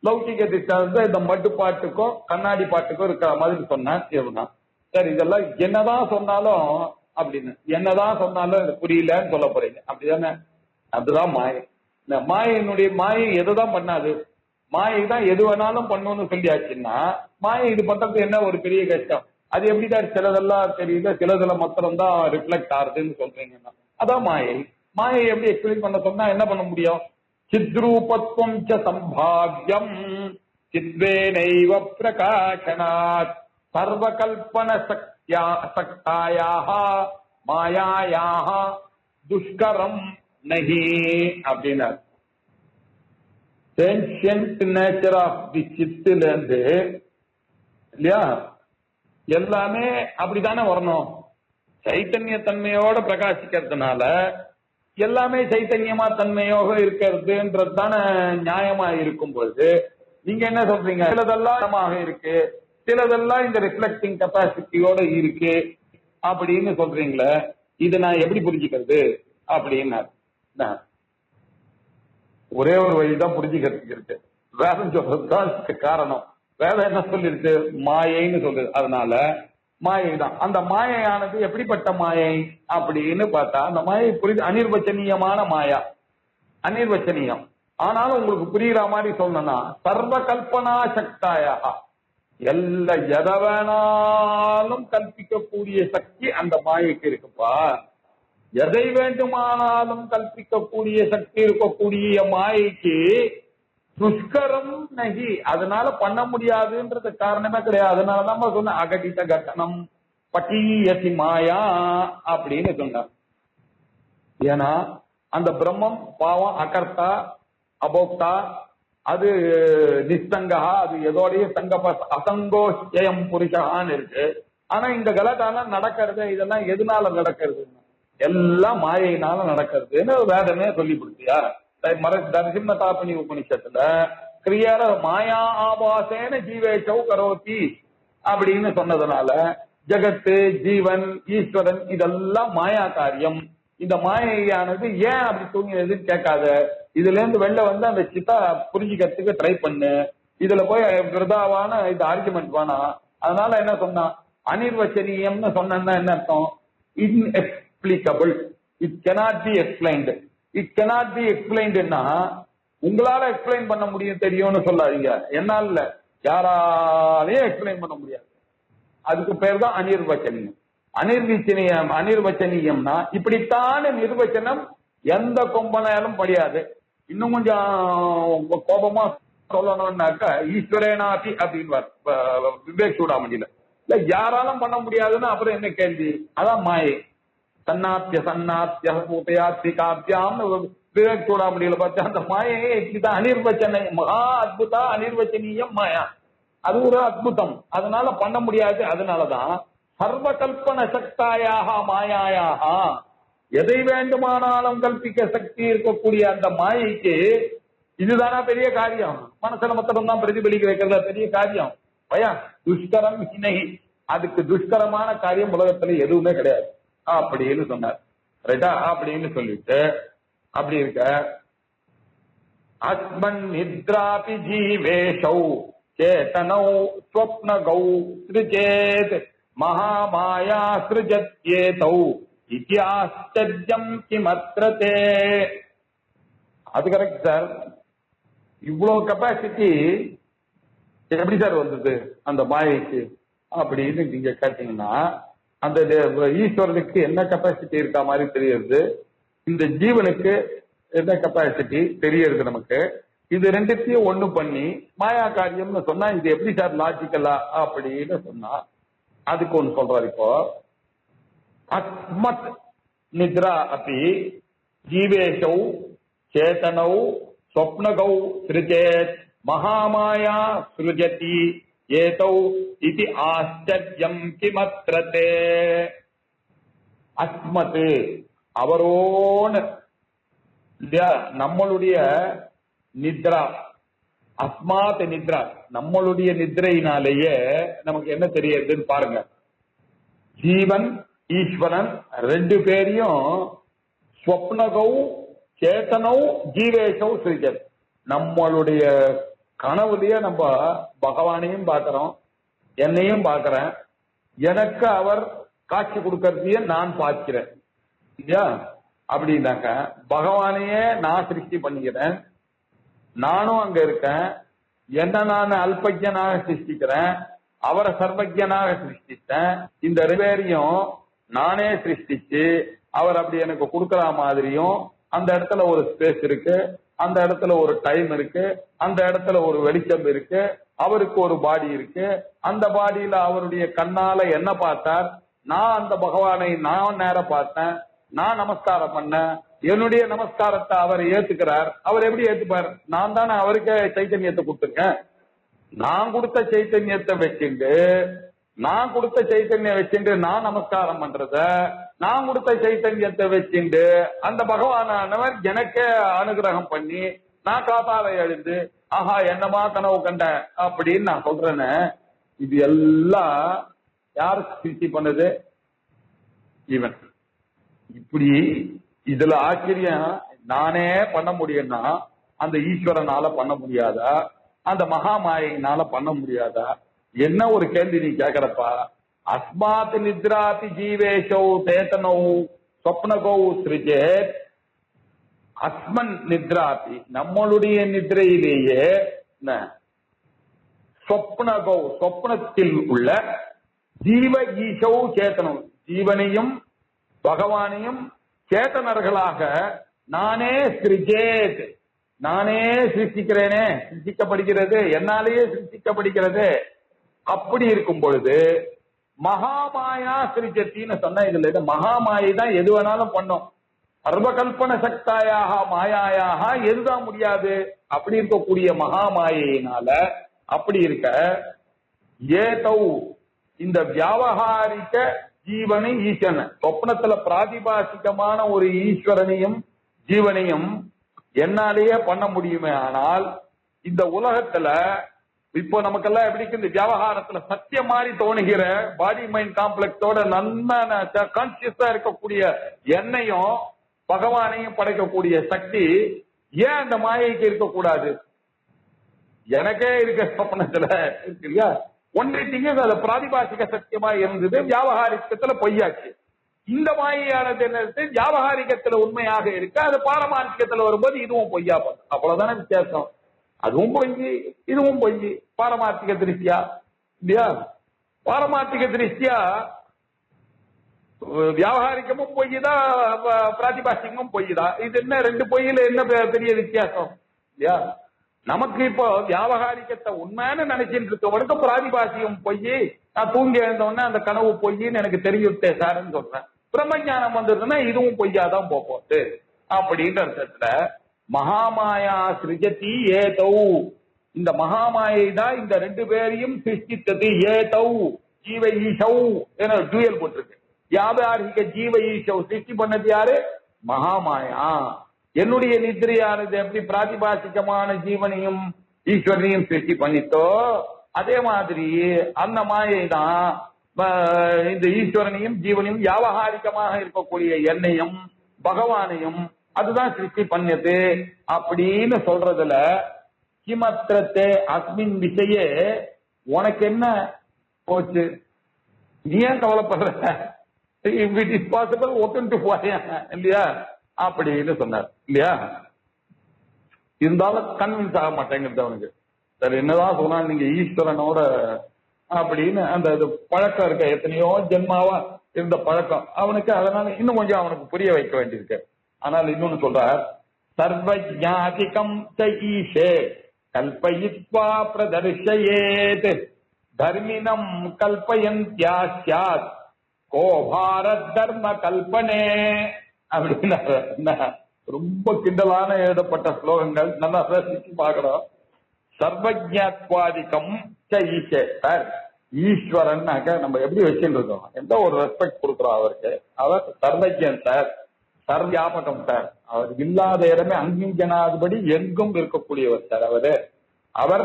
லௌகிக திட்டம் இந்த மட்டு பாட்டுக்கும் கண்ணாடி பாட்டுக்கும் இருக்கிற மாதிரி சொன்னேன். இதுதான் சரி. இதெல்லாம் என்னதான் சொன்னாலும் அப்படின்னு என்னதான் சொன்னாலும் இது புரியலன்னு சொல்ல போறீங்க, அப்படிதானே? அதுதான் மாயை. இந்த மாயினுடைய மாயை எதுதான் பண்ணாது? மாயை தான் எது வேணாலும் பண்ணுன்னு சொல்லியாச்சுன்னா மாயை இது பண்றது என்ன ஒரு பெரிய கஷ்டம்? அது எப்படிதான் சிலதெல்லாம் தெரியுது, சிலதுல மாத்திரம் தான் ரிஃப்ளெக்ட் ஆகுதுன்னு சொல்றீங்கன்னா அதான் மாயை. மாயை எப்படி எக்ஸ்பிளைன் பண்ண சொன்னா என்ன பண்ண முடியும்? சித்ரூபத்வம் ச சம்பாவ்யம் சித்வேனைவ பிரகாசனாத் சர்வகல்பன சக்தாயாக மாயாயாக துஷ்கரம் நஹி அப்படின்னார். ஏன்ஷியன்ட் நேச்சர் ஆஃப் தி சித்துல இருந்து இல்லையா எல்லாமே அப்படித்தானே வரணும். சைத்தன்ய தன்மையோட பிரகாசிக்கிறதுனால எல்லாமே சைத்தன்யமா தன்மையோக இருக்கிறதுன்றது தானே நியாயமா இருக்கும் பொழுது நீங்க என்ன சொல்றீங்க? சிலதெல்லாம் இருக்கு, சிலதெல்லாம் இந்த ரிஃப்ளெக்டிங் கெப்பாசிட்டியோட இருக்கு அப்படின்னு சொல்றீங்களே, இது நான் எப்படி புரிஞ்சுக்கிறது அப்படின்னா ஒரே ஒரு வழிதான் புரிஞ்சுக்கிறதுக்கு இருக்கு. வேதம் சொல்றதுதான் காரணம். வேதம் என்ன சொல்லிருக்கு? மாயைன்னு சொல்லுது. அதனால மாயை தான். அந்த மாயையானது எப்படிப்பட்ட மாயை அப்படின்னு பார்த்தா அந்த மாயை புரியுது, அனிர்வச்சனீயமான மாயா, அனிர்வச்சனீயம். ஆனாலும் உங்களுக்கு புரியுற மாதிரி சொல்லணும்னா சர்வ கல்பனா சக்தாயா, எல்லா எதை வேணாலும் கல்பிக்கக்கூடிய சக்தி அந்த மாயைக்கு இருக்குப்பா. எதை வேண்டுமானாலும் கல்பிக்கக்கூடிய சக்தி இருக்கக்கூடிய மாயைக்கு துஷ்கரம் நகி, அதனால பண்ண முடியாதுன்றது காரணமே கிடையாது. அதனாலதான் சொன்ன அகடித கட்டணம் பட்டீயசி மாயா அப்படின்னு சொன்னார். ஏன்னா அந்த பிரம்மம் பாவம் அகர்த்தா அபோக்தா, அது நிஸ்தங்கா, அது எதோடைய சங்க அசங்கோஷயம் புருஷகான்னு இருக்கு. ஆனா இந்த கலட்டாலாம் நடக்கிறது, இதெல்லாம் எதனால நடக்கிறது? எல்லாம் மாயினால நடக்கிறதுன்னு வேதமே சொல்லி கொடுத்தியா? தரிசிம்மதாபினி உபனிஷத்துல கிரியார மாயா ஆபாசேன ஜீவேஷவ் கரோதி அப்படின்னு சொன்னதுனால ஜகத்து ஜீவன் ஈஸ்வரன் இதெல்லாம் மாயா காரியம். இந்த மாயையானது ஏன் அப்படி தூங்கினதுன்னு கேட்காத, இதுல இருந்து வெளில வந்து அந்த சித்தா புரிஞ்சுக்கிறதுக்கு ட்ரை பண்ணு. இதுல போய் விரதாவான இது ஆர்குமெண்ட் வேணாம். அதனால என்ன சொன்னா அனிர்வச்சனீயம்னு சொன்னா என்ன அர்த்தம்? Inexplicable, it cannot be explained. It cannot be எக்ஸ்பிளைன்டுன்னா உங்களால எக்ஸ்பிளைன் பண்ண முடியும் தெரியும்னு சொல்லாதீங்க. என்னால யாராலையும் எக்ஸ்பிளைன் பண்ண முடியாது. அதுக்கு பேர் தான் அனிர்வச்சனீயம். அனிர்வச்சனீயம்னா இப்படித்தான நிர்வச்சனம் எந்த கொம்பனாலும் படியாது. இன்னும் கொஞ்சம் கோபமா சொல்லணும்னாக்கா ஈஸ்வரேனாதி அப்படின்னு விவேக் சூடாமணியில இல்ல யாராலும் பண்ண முடியாதுன்னு அப்புறம் என்ன கேள்வி? அதான் மாயை. சன்னாத்திய சன்னாத்திய உபயாத்தி காப்பியாம் விவேக் சூடாமணியில பார்த்தா அந்த மாயையே இப்படிதான் அனிர்வச்சனை மகா அத்புதா அனிர்வச்சனீயம் மாயா. அது ஒரு அத்புதம், அதனால பண்ண முடியாது. அதனாலதான் சர்வ கல்பன சக்தாயாக மாயாயாக, எதை வேண்டுமானாலும் கல்பிக்க சக்தி இருக்கக்கூடிய அந்த மாயைக்கு இதுதானா பெரிய காரியம்? மனசுல மொத்தம் தான் பிரதிபலிக்க வைக்கிறதா பெரிய காரியம்? பயா துஷ்கரம் ஹினகி, அதுக்கு துஷ்கரமான காரியம் உலகத்துல எதுவுமே கிடையாது அப்படின்னு சொன்னார். ரைட்டா? அப்படின்னு சொல்லிட்டு அப்படி இருக்க அஸ்மன் நித்ராபி ஜீவேஷௌ சேதனௌ ஸ்வப்னகௌ ஸ்ருஜேத் மகாமாயா ஸ்ருஜத்யேதௌ இத்யாஸ்சர்யம் கிமத்ரதே. அது கரெக்ட் சார். இவ்வளவு கெப்பாசிட்டி எப்படி சார் வந்தது அந்த மாயைக்கு அப்படின்னு நீங்க கேட்டீங்கன்னா அந்த ஈஸ்வரனுக்கு என்ன கெப்பாசிட்டி இருக்கா மாதிரி தெரியுது, இந்த ஜீவனுக்கு என்ன கெப்பாசிட்டி தெரியுது நமக்கு. இது ரெண்டுத்தையும் ஒண்ணு பண்ணி மாயா காரியம்னு சொன்னா இது எப்படி சார் லாஜிக்கலா அப்படின்னு சொன்னா அதுக்கு ஒண்ணு சொல்றாரு. இப்போ அஸ்மத் நித்ரா அப்படி ஜீவேஷௌ சேதனௌ ஸ்வப்னகௌ சிருஜேத் மகாமாயா சிருஜதி ஏதௌ இதி ஆச்சர்யம் கிமத்ரதே. அஸ்மத் அவரோன்னு இல்லையா, நம்மளுடைய நித்ரா, அஸ்மாத் நித்ரா, நம்மளுடைய நித்ரையினாலேயே நமக்கு என்ன தெரியுதுன்னு பாருங்க. ஜீவன் ஈஸ்வரன் ரெண்டு பேரையும் ஸ்வப்னகௌ சேத்தனௌ ஜீவேஷௌ சிருஜத். நம்மளுடைய கனவுலயே நம்ம பகவானையும் பார்க்கிறோம், என்னையும் பார்க்கிறேன், எனக்கு அவர் காட்சி கொடுக்கறதையே நான் பார்க்கிறேன் இல்லையா. அப்படின்னாக்க பகவானையே நான் சிருஷ்டி பண்ணிக்கிறேன், நானும் அங்க இருக்கேன், என்ன நான் அல்பஜனாக சிருஷ்டிக்கிறேன், அவரை சர்வஜனாக சிருஷ்டித்தேன். இந்த ரெண்டு நானே சிருஷ்டிச்சு அவர் அப்படி எனக்கு கொடுக்கற மாதிரியும் அந்த இடத்துல ஒரு ஸ்பேஸ் இருக்கு, அந்த இடத்துல ஒரு டைம் இருக்கு, அந்த இடத்துல ஒரு வெளிச்சம் இருக்கு, அவருக்கு ஒரு பாடி இருக்கு, அந்த பாடியில அவருடைய கண்ணால என்ன பார்த்தார், நான் அந்த பகவானை நான் நேர பார்த்தேன், நான் நமஸ்காரம் பண்ணேன், என்னுடைய நமஸ்காரத்தை அவர் ஏத்துக்கிறார். அவர் எப்படி ஏத்துப்பார்? நான் தானே அவருக்கு சைத்தன்யத்தை கொடுத்துருக்கேன். நான் கொடுத்த சைத்தன்யத்தை வச்சுட்டு நான் நமஸ்காரம் பண்றத, நான் கொடுத்த சைத்தன்யத்தை வச்சுட்டு அந்த பகவானவர் எனக்கு அனுகிரகம் பண்ணி நான் காத்தால எழுந்து ஆஹா என்னமா கனவு கண்டேன் அப்படின்னு நான் சொல்றேன்னு. இது எல்லாம் யாரு சிருஷ்டி பண்ணது? இவன். இப்படி இதுல ஆச்சரியம் நானே பண்ண முடியும்னா அந்த ஈஸ்வரனால பண்ண முடியாதா, அந்த மகாமாயினால பண்ண முடியாதா? என்ன ஒரு கேள்வி நீ கேக்குறப்பா. அஸ்மாத் நித்ராதி ஜீவேஷௌ சேதனௌ ஸ்வப்னகௌ சிருஜேத். அஸ்மன் நித்ராதி நம்மளுடைய நித்ரையிலேயே ஸ்வப்னகௌ சொப்னத்தில் உள்ள ஜீவ ஈஷௌ சேதனம் ஜீவனையும் பகவானையும் சேத்தனர்களாக நானே சிருஜேத் நானே சிருஷ்டிக்கிறேனே, சிருஷ்டிக்கப்படுகிறது, என்னாலேயே சிருஷ்டிக்கப்படுகிறது. அப்படி இருக்கும் பொழுது மகாமாயா சிருஜத்தின்னு சொன்ன இதுல மகாமாயை தான் எது வேணாலும் பண்ணும். சர்வகல்பன சக்தாயாக மாயாயாக எதுதான் முடியாது? அப்படி இருக்கக்கூடிய மகாமாயினால அப்படி இருக்க ஏதௌ இந்த வியாவகாரிக ஜீவனை ஈஸ்வரன் சொப்னத்துல பிராதிபாசிகமான ஒரு ஈஸ்வரனையும் ஜீவனையும் என்னாலேயே பண்ண முடியுமே. ஆனால் இந்த உலகத்துல இப்போ நமக்கெல்லாம் எப்படி இந்த வியாபாரத்துல சத்தியம் மாதிரி தோணுகிற பாடி மைண்ட் காம்ப்ளெக்ஸோட நன்மை கான்சியஸா இருக்கக்கூடிய என்னையும் பகவானையும் படைக்கக்கூடிய சக்தி ஏன் அந்த மாயைக்கு இருக்கக்கூடாது? எனக்கே இருக்க சொப்பனத்துல இருக்கு இல்லையா. ஒன்றை திங்க அது பிராதிபாசிக சத்தியமா இருந்தது, வியாபகாரிகத்துல பொய்யாச்சு. இந்த மாயையானது என்ன, வியாபகாரிகத்துல உண்மையாக இருக்கு, அது பாரமார்த்திகத்துல வரும்போது இதுவும் பொய்யா போகுது. அவ்வளவுதானே வித்தியாசம். அதுவும் பொய், இதுவும் பொய். பாரமார்த்திக திருஷ்டியா இல்லையா? பாரமார்த்திக திருஷ்டியா வியாபாரிகமும் பொய் தான், பிராதிபாசிகமும் பொய் தான். இது என்ன ரெண்டு பொய்யில என்ன பெரிய வித்தியாசம் இல்லையா? நமக்கு இப்போ வியாபகாரிகத்தை உண்மைன்னு நினைச்சிட்டு இருக்கவனுக்கு பிராதிபாசிகம் பொய். நான் தூங்கி எழுந்தோடனே அந்த கனவு பொய்ன்னு எனக்கு தெரியுட்டே சார்ன்னு சொல்றேன். பிரம்மஞானம் வந்துருதுன்னா இதுவும் பொய்யாதான் போகுது அப்படின்ற அர்த்தத்துல மகாமாயா சிருஜதி ஏதௌ. இந்த மகாமாயை தான் இந்த ரெண்டு பேரையும் சிருஷ்டித்தது. ஏதௌ ஜீவ ஈஷௌ என டூயல் போட்டிருக்கு. வியாபாரிக ஜீவ ஈஷௌ சிருஷ்டி பண்ணது யாரு? மகாமாயா. என்னுடைய நித்திரையானது எப்படி பிராதிபாசிகமான ஜீவனையும் ஈஸ்வரனையும் சிருஷ்டி பண்ணித்தோ, அதே மாதிரி அந்த மாயை தான் இந்த ஈஸ்வரனையும் ஜீவனையும் வியாபகாரிகமாக இருக்கக்கூடிய என்னையும் பகவானையும் அதுதான் சிருஷ்டி பண்ணது அப்படின்னு சொல்றதுல கிமத்திரத்தே அஸ்மின் விஷயே உனக்கு என்ன போச்சு? நீ ஏன் கவலைப்படுற? If it is possible open to இல்லையா அப்படின்னு சொன்னார் இல்லையா. இருந்தாலும் கன்வின்ஸ் ஆக மாட்டேங்கிறது அவனுக்கு. சரி என்னதான் சொன்னா நீங்க ஈஸ்வரனோட அப்படின்னு அந்த பழக்கம் இருக்க, எத்தனையோ ஜென்மாவா இருந்த பழக்கம் அவனுக்கு. அதனால இன்னும் கொஞ்சம் அவனுக்கு புரிய வைக்க வேண்டியிருக்கு. ஆனால் இன்னொன்னு சொல்றார், சர்வஜாதிகம் ஈஷே கல்பயித்வா பிரதர்ஷயேத் தர்மினம் கல்பயந்த்யா ஸ்யாத் கோ பாரத் தர்ம கல்பனே அப்படின்னு ரொம்ப கிண்டலான எழுதப்பட்ட ஸ்லோகங்கள். நல்லா ரசிச்சு பார்க்கணும். சர்வஜாத்வாதிகம் ஈசே. சார் ஈஸ்வரன்னாக்க நம்ம எப்படி வச்சுட்டு இருக்கோம், எந்த ஒரு ரெஸ்பெக்ட் கொடுக்குறோம் அவருக்கு. அவர் சர்வஜன் சார், சர்வியாபகம் சார். அவர் இல்லாத இடமே அங்கிங்கனாதபடி எங்கும் இருக்கக்கூடியவர் சார். அவர்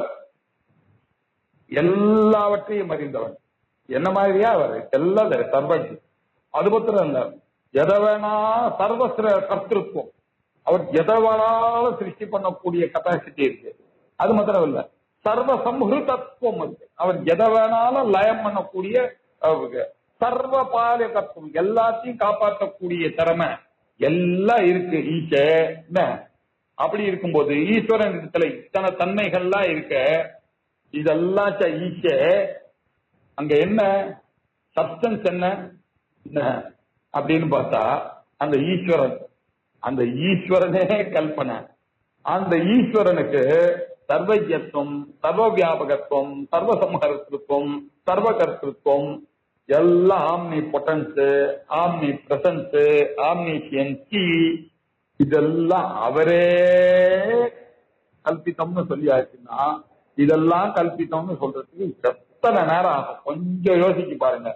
எல்லாவற்றையும் அறிந்தவர். என்ன மாதிரியா அவர் எல்லாம் சர்வஜன். அது மாத்திரம் இல்ல, எதை வேணா சர்வஸ்ர கர்த்திருவம். அவர் எதை வேணாலும் சிருஷ்டி பண்ணக்கூடிய கெப்பாசிட்டி இருக்கு. அது மாத்திரம் இல்ல, சர்வ சம்ஹிருதத்துவம் இருக்கு. அவர் எதை வேணாலும் லயம் பண்ணக்கூடிய சர்வ பாலகத்துவம், எல்லாத்தையும் காப்பாற்றக்கூடிய திறமை எல்லாம் இருக்கு ஈசே. அப்படி இருக்கும்போது ஈஸ்வரன் இடத்துல இத்தனை தன்மைகள்லாம் இருக்க, இதெல்லாம் ஈசே. அங்க என்ன சப்ஸ்டன்ஸ் என்ன அப்படின்னு பார்த்தா அந்த ஈஸ்வரன், அந்த ஈஸ்வரனே கல்பனை. அந்த ஈஸ்வரனுக்கு சர்வஜத்துவம், சர்வ வியாபகத்துவம், சர்வசம்ஹர்த்திருவம், சர்வ கர்த்திருவம், எல்லாம் ஆம்னி பொட்டன்ஸ், ஆம்னி பிரசன்ஸ், ஆம்னிசியன்சி, இதெல்லாம் அவரே கல்பித்தம்னு சொல்லியாச்சுன்னா, இதெல்லாம் கல்பித்தம்னு சொல்றதுக்கு எத்தனை நேரம் ஆகும் கொஞ்சம் யோசிச்சு பாருங்க.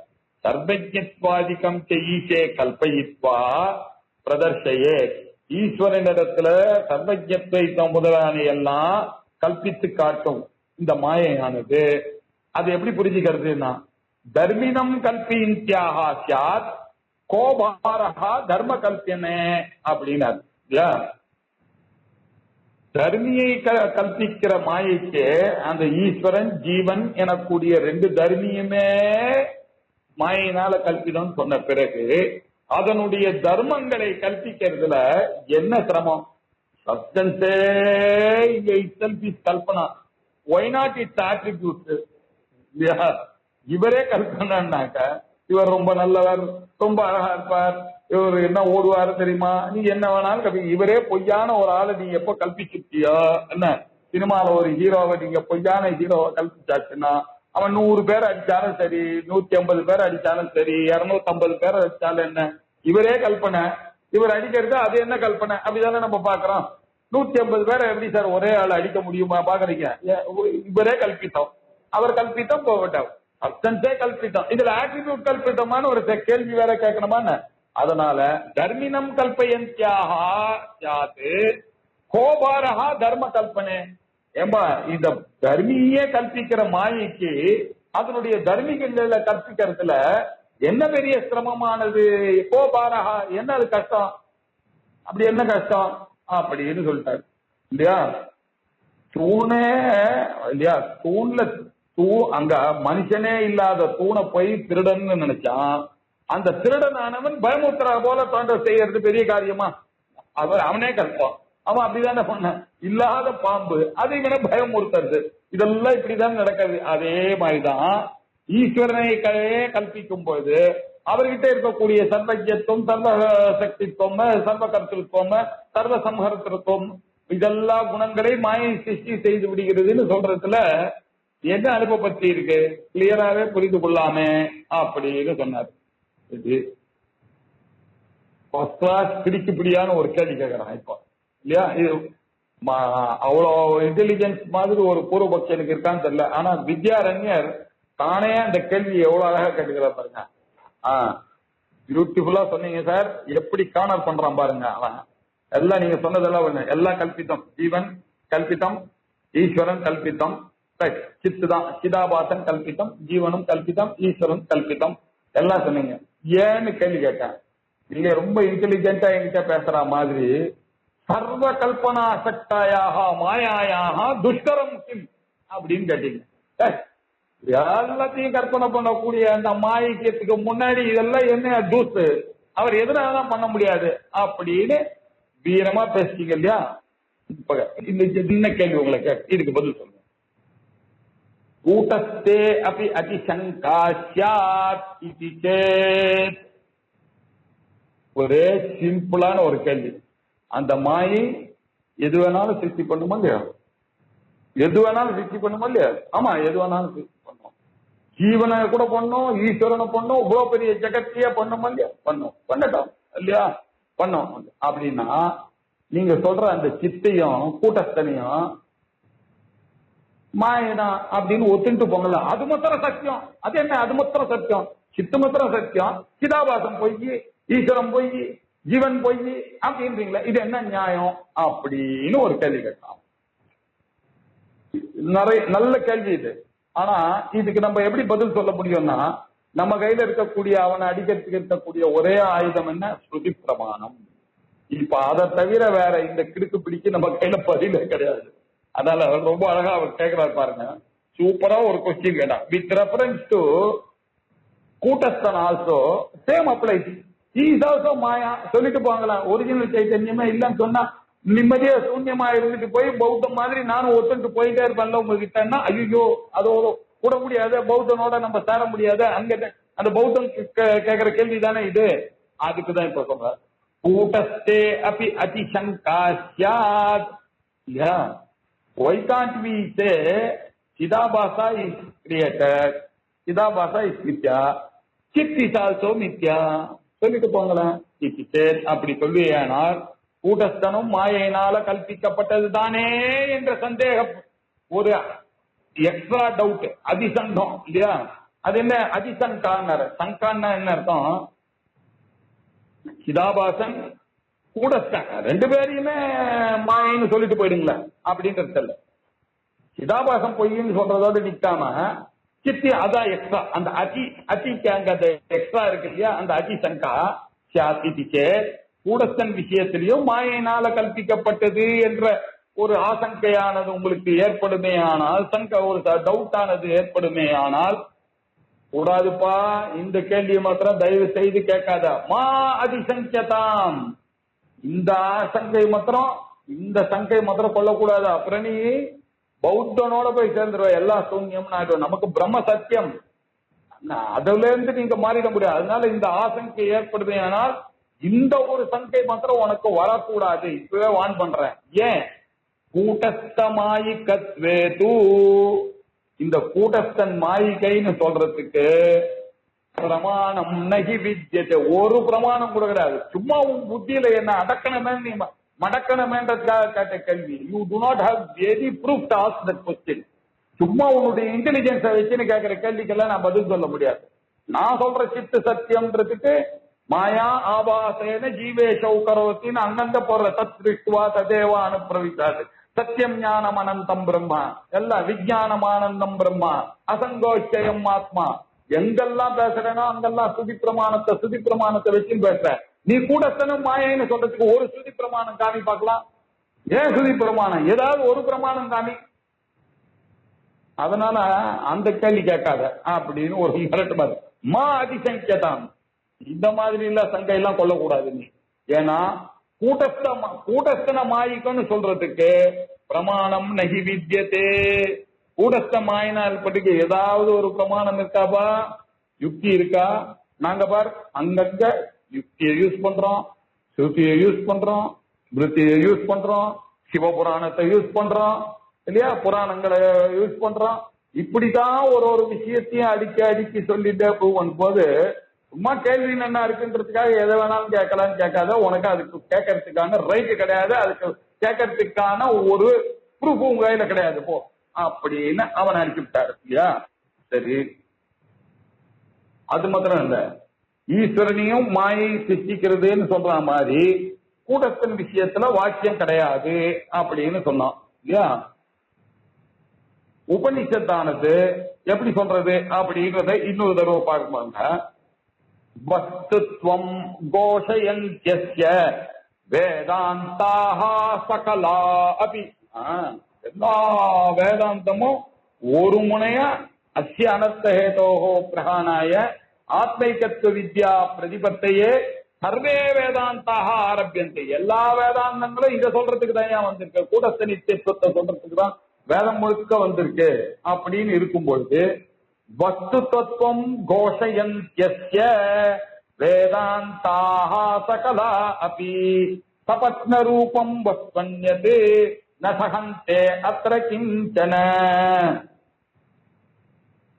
சர்வஜத்வாதிகம் ஈசே கல்பயித்வா பிரதர்ஷயே. ஈஸ்வரனிடத்துல சர்வஜத்வை முதலான எல்லாம் கல்பித்து காட்டும் இந்த மாயையானது. அது எப்படி புரிஞ்சுக்கிறதுனா, தர்மினம் கல்பித்யாக சாத் கோபாரஹா தர்ம கல்பியனே அப்படின்னாரு. தர்மியை கல்பிக்கிற மாயைக்கு அந்த ஈஸ்வரன் ஜீவன் எனக்கூடிய ரெண்டு தர்மியுமே மாயினால கல்பிதம் சொன்ன பிறகு அதனுடைய தர்மங்களை கல்பிக்கிறதுல என்ன சிரமம்? சப்ஸ்டன்ஸே இங்க இட்செல்ஃப் இஸ் கல்பனா. Why not it's attribute? இவரே கல்பனாக்க, இவர் ரொம்ப நல்லவர், ரொம்ப அழகா இருப்பார், இவர் என்ன ஓடுவாரு தெரியுமா, நீ என்ன வேணாலும் கல்வி. இவரே பொய்யான ஒரு ஆளை நீங்க எப்ப கல்பிச்சிருக்கியோ, என்ன சினிமால ஒரு ஹீரோவை நீங்க பொய்யான ஹீரோவை கல்பிச்சாச்சுன்னா அவன் 100 பேர் அடிச்சாலும் சரி, 150 பேர் அடிச்சாலும் சரி, 250 பேர் அடிச்சாலும் என்ன, இவரே கல்பனை. இவர் அடிக்கிறது அது என்ன கல்பனை? அப்படிதானே நம்ம பாக்குறோம். 150 பேரை எப்படி சார் ஒரே ஆள் அடிக்க முடியுமா பாக்குறீங்க? இவரே கல்பித்தம், அவர் கல்பித்தம் போகட்டும், அப்சன்ஸே கல்பித்தம். இதுல ஆட்ரிபியூட் கல்பித்தமான ஒரு கேள்வி வேற கேட்கணுமா? அதனால தர்மினம் கல்பயந்தியாக கோபாரஹா தர்ம கல்பனை. ஏம்பா இந்த தர்மியே கல்பிக்கிற மாயைக்கு அதனுடைய தர்மிகங்களை கற்பிக்கிறதுல என்ன பெரிய சிரமமானது? கோபாரஹா என்ன அது கஷ்டம்? அப்படி என்ன கஷ்டம் அப்படின்னு சொல்லிட்டாரு இல்லையா? தூணே இல்லையா, அங்க மனுஷனே இல்லாத தூணை போய் திருடன்னு நினைச்சான். அந்த திருடனானவன் பயமுத்திரா போல தோன்ற செய்யறது பெரிய காரியமா? அவனே கல்பான். அவன் அப்படிதானே பண்ண. இல்லாத பாம்பு அது இவனை பயமுறுத்துறது. இதெல்லாம் இப்படிதான் நடக்குது. அதே மாதிரிதான் ஈஸ்வரனை கல்பிக்கும் போது அவர்கிட்ட இருக்கக்கூடிய சர்வஜத்துவம், சர்வ சக்தித்துவம், சர்வ கர்த்திருவம், சர்வ சம்ஹர்த்திருவம், இதெல்லா குணங்களை மாயை சிருஷ்டி செய்து விடுகிறதுன்னு சொல்றதுல என்ன அனுபவப்பத்தி இருக்கு? கிளியராவே புரிந்து கொள்ளாமே அப்படின்னு சொன்னார். இது பிடிக்குப்படியான ஒரு கேள்வி கேட்கறான் இப்போ இல்லையா? இது அவ்வளவு இன்டெலிஜென்ஸ் மாதிரி ஒரு பூர்வபக்ஷனுக்கு இருக்கான்னு தெரியல. ஆனா வித்யாரண்யர் தானே அந்த கேள்வி எவ்வளவு அழகா கேட்டுக்கிற பாருங்க. பியூட்டிஃபுல்லா சொன்னீங்க சார். எப்படி கார்னர் பண்றான் பாருங்க அவன். எல்லாம் நீங்க சொன்னதெல்லாம் எல்லாம் கல்பித்தம். ஜீவன் கல்பித்தம், ஈஸ்வரன் கல்பித்தம், சித்து தான் சிதாபாசன் கல்பித்தம், ஜீவனும் கல்பித்தம், ஈஸ்வரன் கல்பித்தம், எல்லாம் சொன்னீங்க. ஏன்னு கேள்வி கேட்டேன். நீங்க ரொம்ப இன்டெலிஜென்டா என்கிட்ட பேசுற மாதிரி சர்வ கல்பனா சக்தாயாக மாயாயாக துஷ்கரம் கிம் அப்படின்னு கேட்டீங்க. எல்லாத்தையும் கற்பனை பண்ணக்கூடிய அந்த மாயக்கியத்துக்கு முன்னாடி இதெல்லாம் என்ன தூசு, அவர் எதுனாலதான் பண்ண முடியாது அப்படின்னு வீரமா பேசிட்டீங்க இல்லையா? இந்த சின்ன கேள்வி உங்களை இதுக்கு பதில் சொல்லுங்க. கூட்டத்தே அப்படி அதிசங்கா ஸ்யாத் இதி சேத். ஒரே சிம்பிளான ஒரு கேள்வி. அந்த மாயை எது வேணாலும் சிருஷ்டி பண்ணுமா இல்லையா? எது வேணாலும் சிருஷ்டி பண்ணுமா இல்லையா? ஆமா, எது வேணாலும் சிருஷ்டி பண்ணும். ஜீவனை கூட பண்ணும், ஈஸ்வரனை பண்ணும், இவ்வளவு பெரிய ஜெகத்தையே பண்ணுமா இல்லையா? பண்ணும், பண்ணட்டும் இல்லையா? பண்ணும். அப்படின்னா நீங்க சொல்ற அந்த சித்தையும் கூட்டஸ்தனையும் மாயதான் அப்படின்னு ஒத்துட்டு போங்கல. அது மாத்திரம் சத்தியம். அது என்ன அது மாத்திரம் சத்தியம்? சித்து மாத்திரம் சத்தியம், சிதாபாசம் பொய், ஈஸ்வரம் பொய், ஜீவன் பொய் அப்படின்றீங்களா? இது என்ன நியாயம் அப்படின்னு ஒரு கேள்வி கேட்கலாம். நிறைய நல்ல கேள்வி இது. ஆனா இதுக்கு நம்ம எப்படி பதில் சொல்ல முடியும்னா, நம்ம கையில இருக்கக்கூடிய அவனை அடிக்கிறதுக்கு இருக்கக்கூடிய ஒரே ஆயுதம் என்ன? ஸ்ருதி பிரமாணம். இப்ப அதை தவிர வேற இந்த கிடுக்கு பிடிக்க நம்ம கையில பதிலே கிடையாது. அதனால ரொம்ப அழகா அவர் கேட்கிறாரு பாருங்க, சூப்பரா ஒரு கொஸ்டின் கேட்டா. வித் ரெஃபரன்ஸ் டு கூட்டஸ்தன் also same applies. Is also மாயா சொல்லிட்டு போங்களா. ஒரிஜினல் சைத்தன்யமே இல்லைன்னு சொன்னா நிம்மதியா சூன்யமா இருந்துட்டு போய் பௌத்தம் மாதிரி நானும் ஒத்துட்டு போயிட்டே இருப்பேன்ல உங்ககிட்டன்னா, ஐயோ அதோட கூட முடியாது, பௌத்தனோட நம்ம சேர முடியாது. அங்க அந்த பௌத்தம் கேட்கிற கேள்வி தானே இது. அதுக்குதான் இப்ப சொல்ற கூட்டஸ்தே அபி அதிசங்கா ஸ்யாத். Yeah. Why can't we say Chidabhasa is created, Chidabhasa is Mithya, Chit is also Mithya? சொல்லிட்டு போங்களேன். அப்படி சொல்லுவேனால் கூட்டஸ்தனும் மாயினால கல்பிக்கப்பட்டது தானே என்ற சந்தேகம், ஒரு எக்ஸ்ட்ரா டவுட், அதிசங்கம் இல்லையா? அது என்ன அதிசங்கான்னு? சங்கான்னா என்ன அர்த்தம்? சிதாபாசன் கூடஸ்தன் ரெண்டு பேரையுமே மாயின்னு சொல்லிட்டு போயிடுங்களா அப்படின்றது இல்ல. சிதாபாசம் பொய்ன்னு சொல்றதோடு நிக்காம சித்தி அதான் எக்ஸ்ட்ரா, அந்த அதிக்கு அங்க அந்த எக்ஸ்ட்ரா இருக்கு இல்லையா, அந்த அதிசங்கா சாத்திச்சே கூடஸ்தன் விஷயத்திலையும் மாயினால கல்பிக்கப்பட்டது என்ற ஒரு ஆசங்கையானது உங்களுக்கு ஏற்படுமே ஆனால், ஒரு டவுட் ஆனது ஏற்படுமே ஆனால், கூடாதுப்பா இந்த கேள்வியை மாத்திரம் தயவு செய்து கேட்காத. மா அதிசங்கதாம், இந்த சங்கை மாத்திரம் கொள்ளக்கூடாது. அப்புறம் நீ பௌத்தனோட போய் சேர்ந்துருவ, எல்லா சூன்யம் ஆயிடும். நமக்கு பிரம்ம சத்தியம், அதுல இருந்து நீங்க மாறிட முடியாது. அதனால இந்த ஆசங்கை ஏற்படுமே ஆனால் இந்த ஒரு சங்கை மாத்திரம் உனக்கு வரக்கூடாது. இப்பவே வான் பண்றேன். ஏன்? கூட்டஸ்த மாயிகத்வேது, இந்த கூட்டஸ்தன் மாயிகைன்னு சொல்றதுக்கு பிரமாணம் நகி வித்யத்தை, ஒரு பிரமாணம் கூட கிடையாது. சும்மா உன் புத்தியில என்ன அடக்கணுமே நீ மடக்கணுமேன்றதுக்காக கேட்ட கேள்வி. You to not have any proof to ask that question. சும்மா உன்னுடைய இன்டெலிஜென்ஸை வச்சுன்னு கேட்கிற கேள்விக்கெல்லாம் நான் பதில் சொல்ல முடியாது. நான் சொல்ற சித்து சத்தியம்ன்றதுக்கு மாயா ஆபாசேன ஜீவேஷௌ கரோத்தின்னு அங்கங்க போடுற தத் திருஷ்டுவா ததேவா அனுப்பிரவித்தாது. சத்தியம் ஞானம் அனந்தம் பிரம்மா, எல்லாம் விஜயானம் ஆனந்தம் பிரம்மா, அசங்கோச்சயம் ஆத்மா, எங்கெல்லாம் பேசுறேனோ அங்கெல்லாம் சுதி பிரமாணத்தை வச்சு பேசுற. நீ கூடத்தனும் மாயைன்னு சொல்றதுக்கு ஒரு சுதி பிரமாணம் காமி பார்க்கலாம். ஏன் சுதி பிரமாணம்? ஏதாவது ஒரு பிரமாணம் காமி. அதனால அந்த கேள்வி கேட்காத அப்படின்னு ஒரு மிரட்டு மாதிரி. மா அதிசங்கதான், இந்த மாதிரி இல்ல சங்கையெல்லாம் கொள்ளக்கூடாது நீ. ஏன்னா கூட்டஸ்தன மாயிக்கன்னு சொல்றதுக்கு பிரமாணம் நகி வித்யதே. கூடஸ்த மாயினால் பட்டுக்கு ஏதாவது ஒரு பிரமாணம் இருக்காப்பா? யுக்தி இருக்கா? நாங்க பார் அங்கங்க யுக்தியை யூஸ் பண்றோம், ஸ்ருதியை யூஸ் பண்றோம், ஸ்மிருதியை யூஸ் பண்றோம், சிவபுராணத்தை யூஸ் பண்றோம் இல்லையா, புராணங்களை யூஸ் பண்றோம். இப்படிதான் ஒரு விஷயத்தையும் அடிக்கி சொல்லிட்டே போகும் போது சும்மா கேள்வி என்ன இருக்குன்றதுக்காக எதை வேணாலும் கேட்கலாம்னு கேட்காத. உனக்கு அதுக்கு கேட்கறதுக்கான ரைட்டு கிடையாது, அதுக்கு கேட்கறதுக்கான ஒரு ப்ரூஃப் உங்க கையில கிடையாது போ அப்படின்னு அவன் அனுப்பி விட்டாரு இல்லையா. சரி, அது மாத்திரம் இல்ல, ஈஸ்வரனையும் மாயை சிருஷ்டிக்கிறதுன்னு சொல்ற மாதிரி கூடத்தின் விஷயத்துல வாக்கியம் கிடையாது அப்படின்னு சொன்னான் இல்லையா. உபனிஷத்தானது எப்படி சொல்றது அப்படின்றத இன்னொரு தடவை பார்ப்பாங்க. வஸ்துத்வம் கோஷயந்த்யஸ்ய வேதாந்தாக சகலா அபி, எல்லா வேதாந்தமும் ஒரு முனையா அஸ்ய அனர்த்த ஹேதோஹோ பிரகானாய ஆத்மைகத்துவ வித்யா பிரதிபத்தையே சர்வே வேதாந்தாக ஆரம்பியந்தை. எல்லா வேதாந்தங்களும் இதை சொல்றதுக்கு தான் வந்திருக்கு, கூடஸ்த நித்தியத்துவத்தை சொல்றதுக்கு தான் வேதம் முழுக்க வந்திருக்கு அப்படின்னு இருக்கும் பொழுது வஸ்து தத்துவம் கோஷயந்த்யஸ்ய வேதாந்தாக சகலா அபி சபத்ன ரூபம் வஸ்வன்யதே நசஹந்தே அத்ர கிஞ்சன.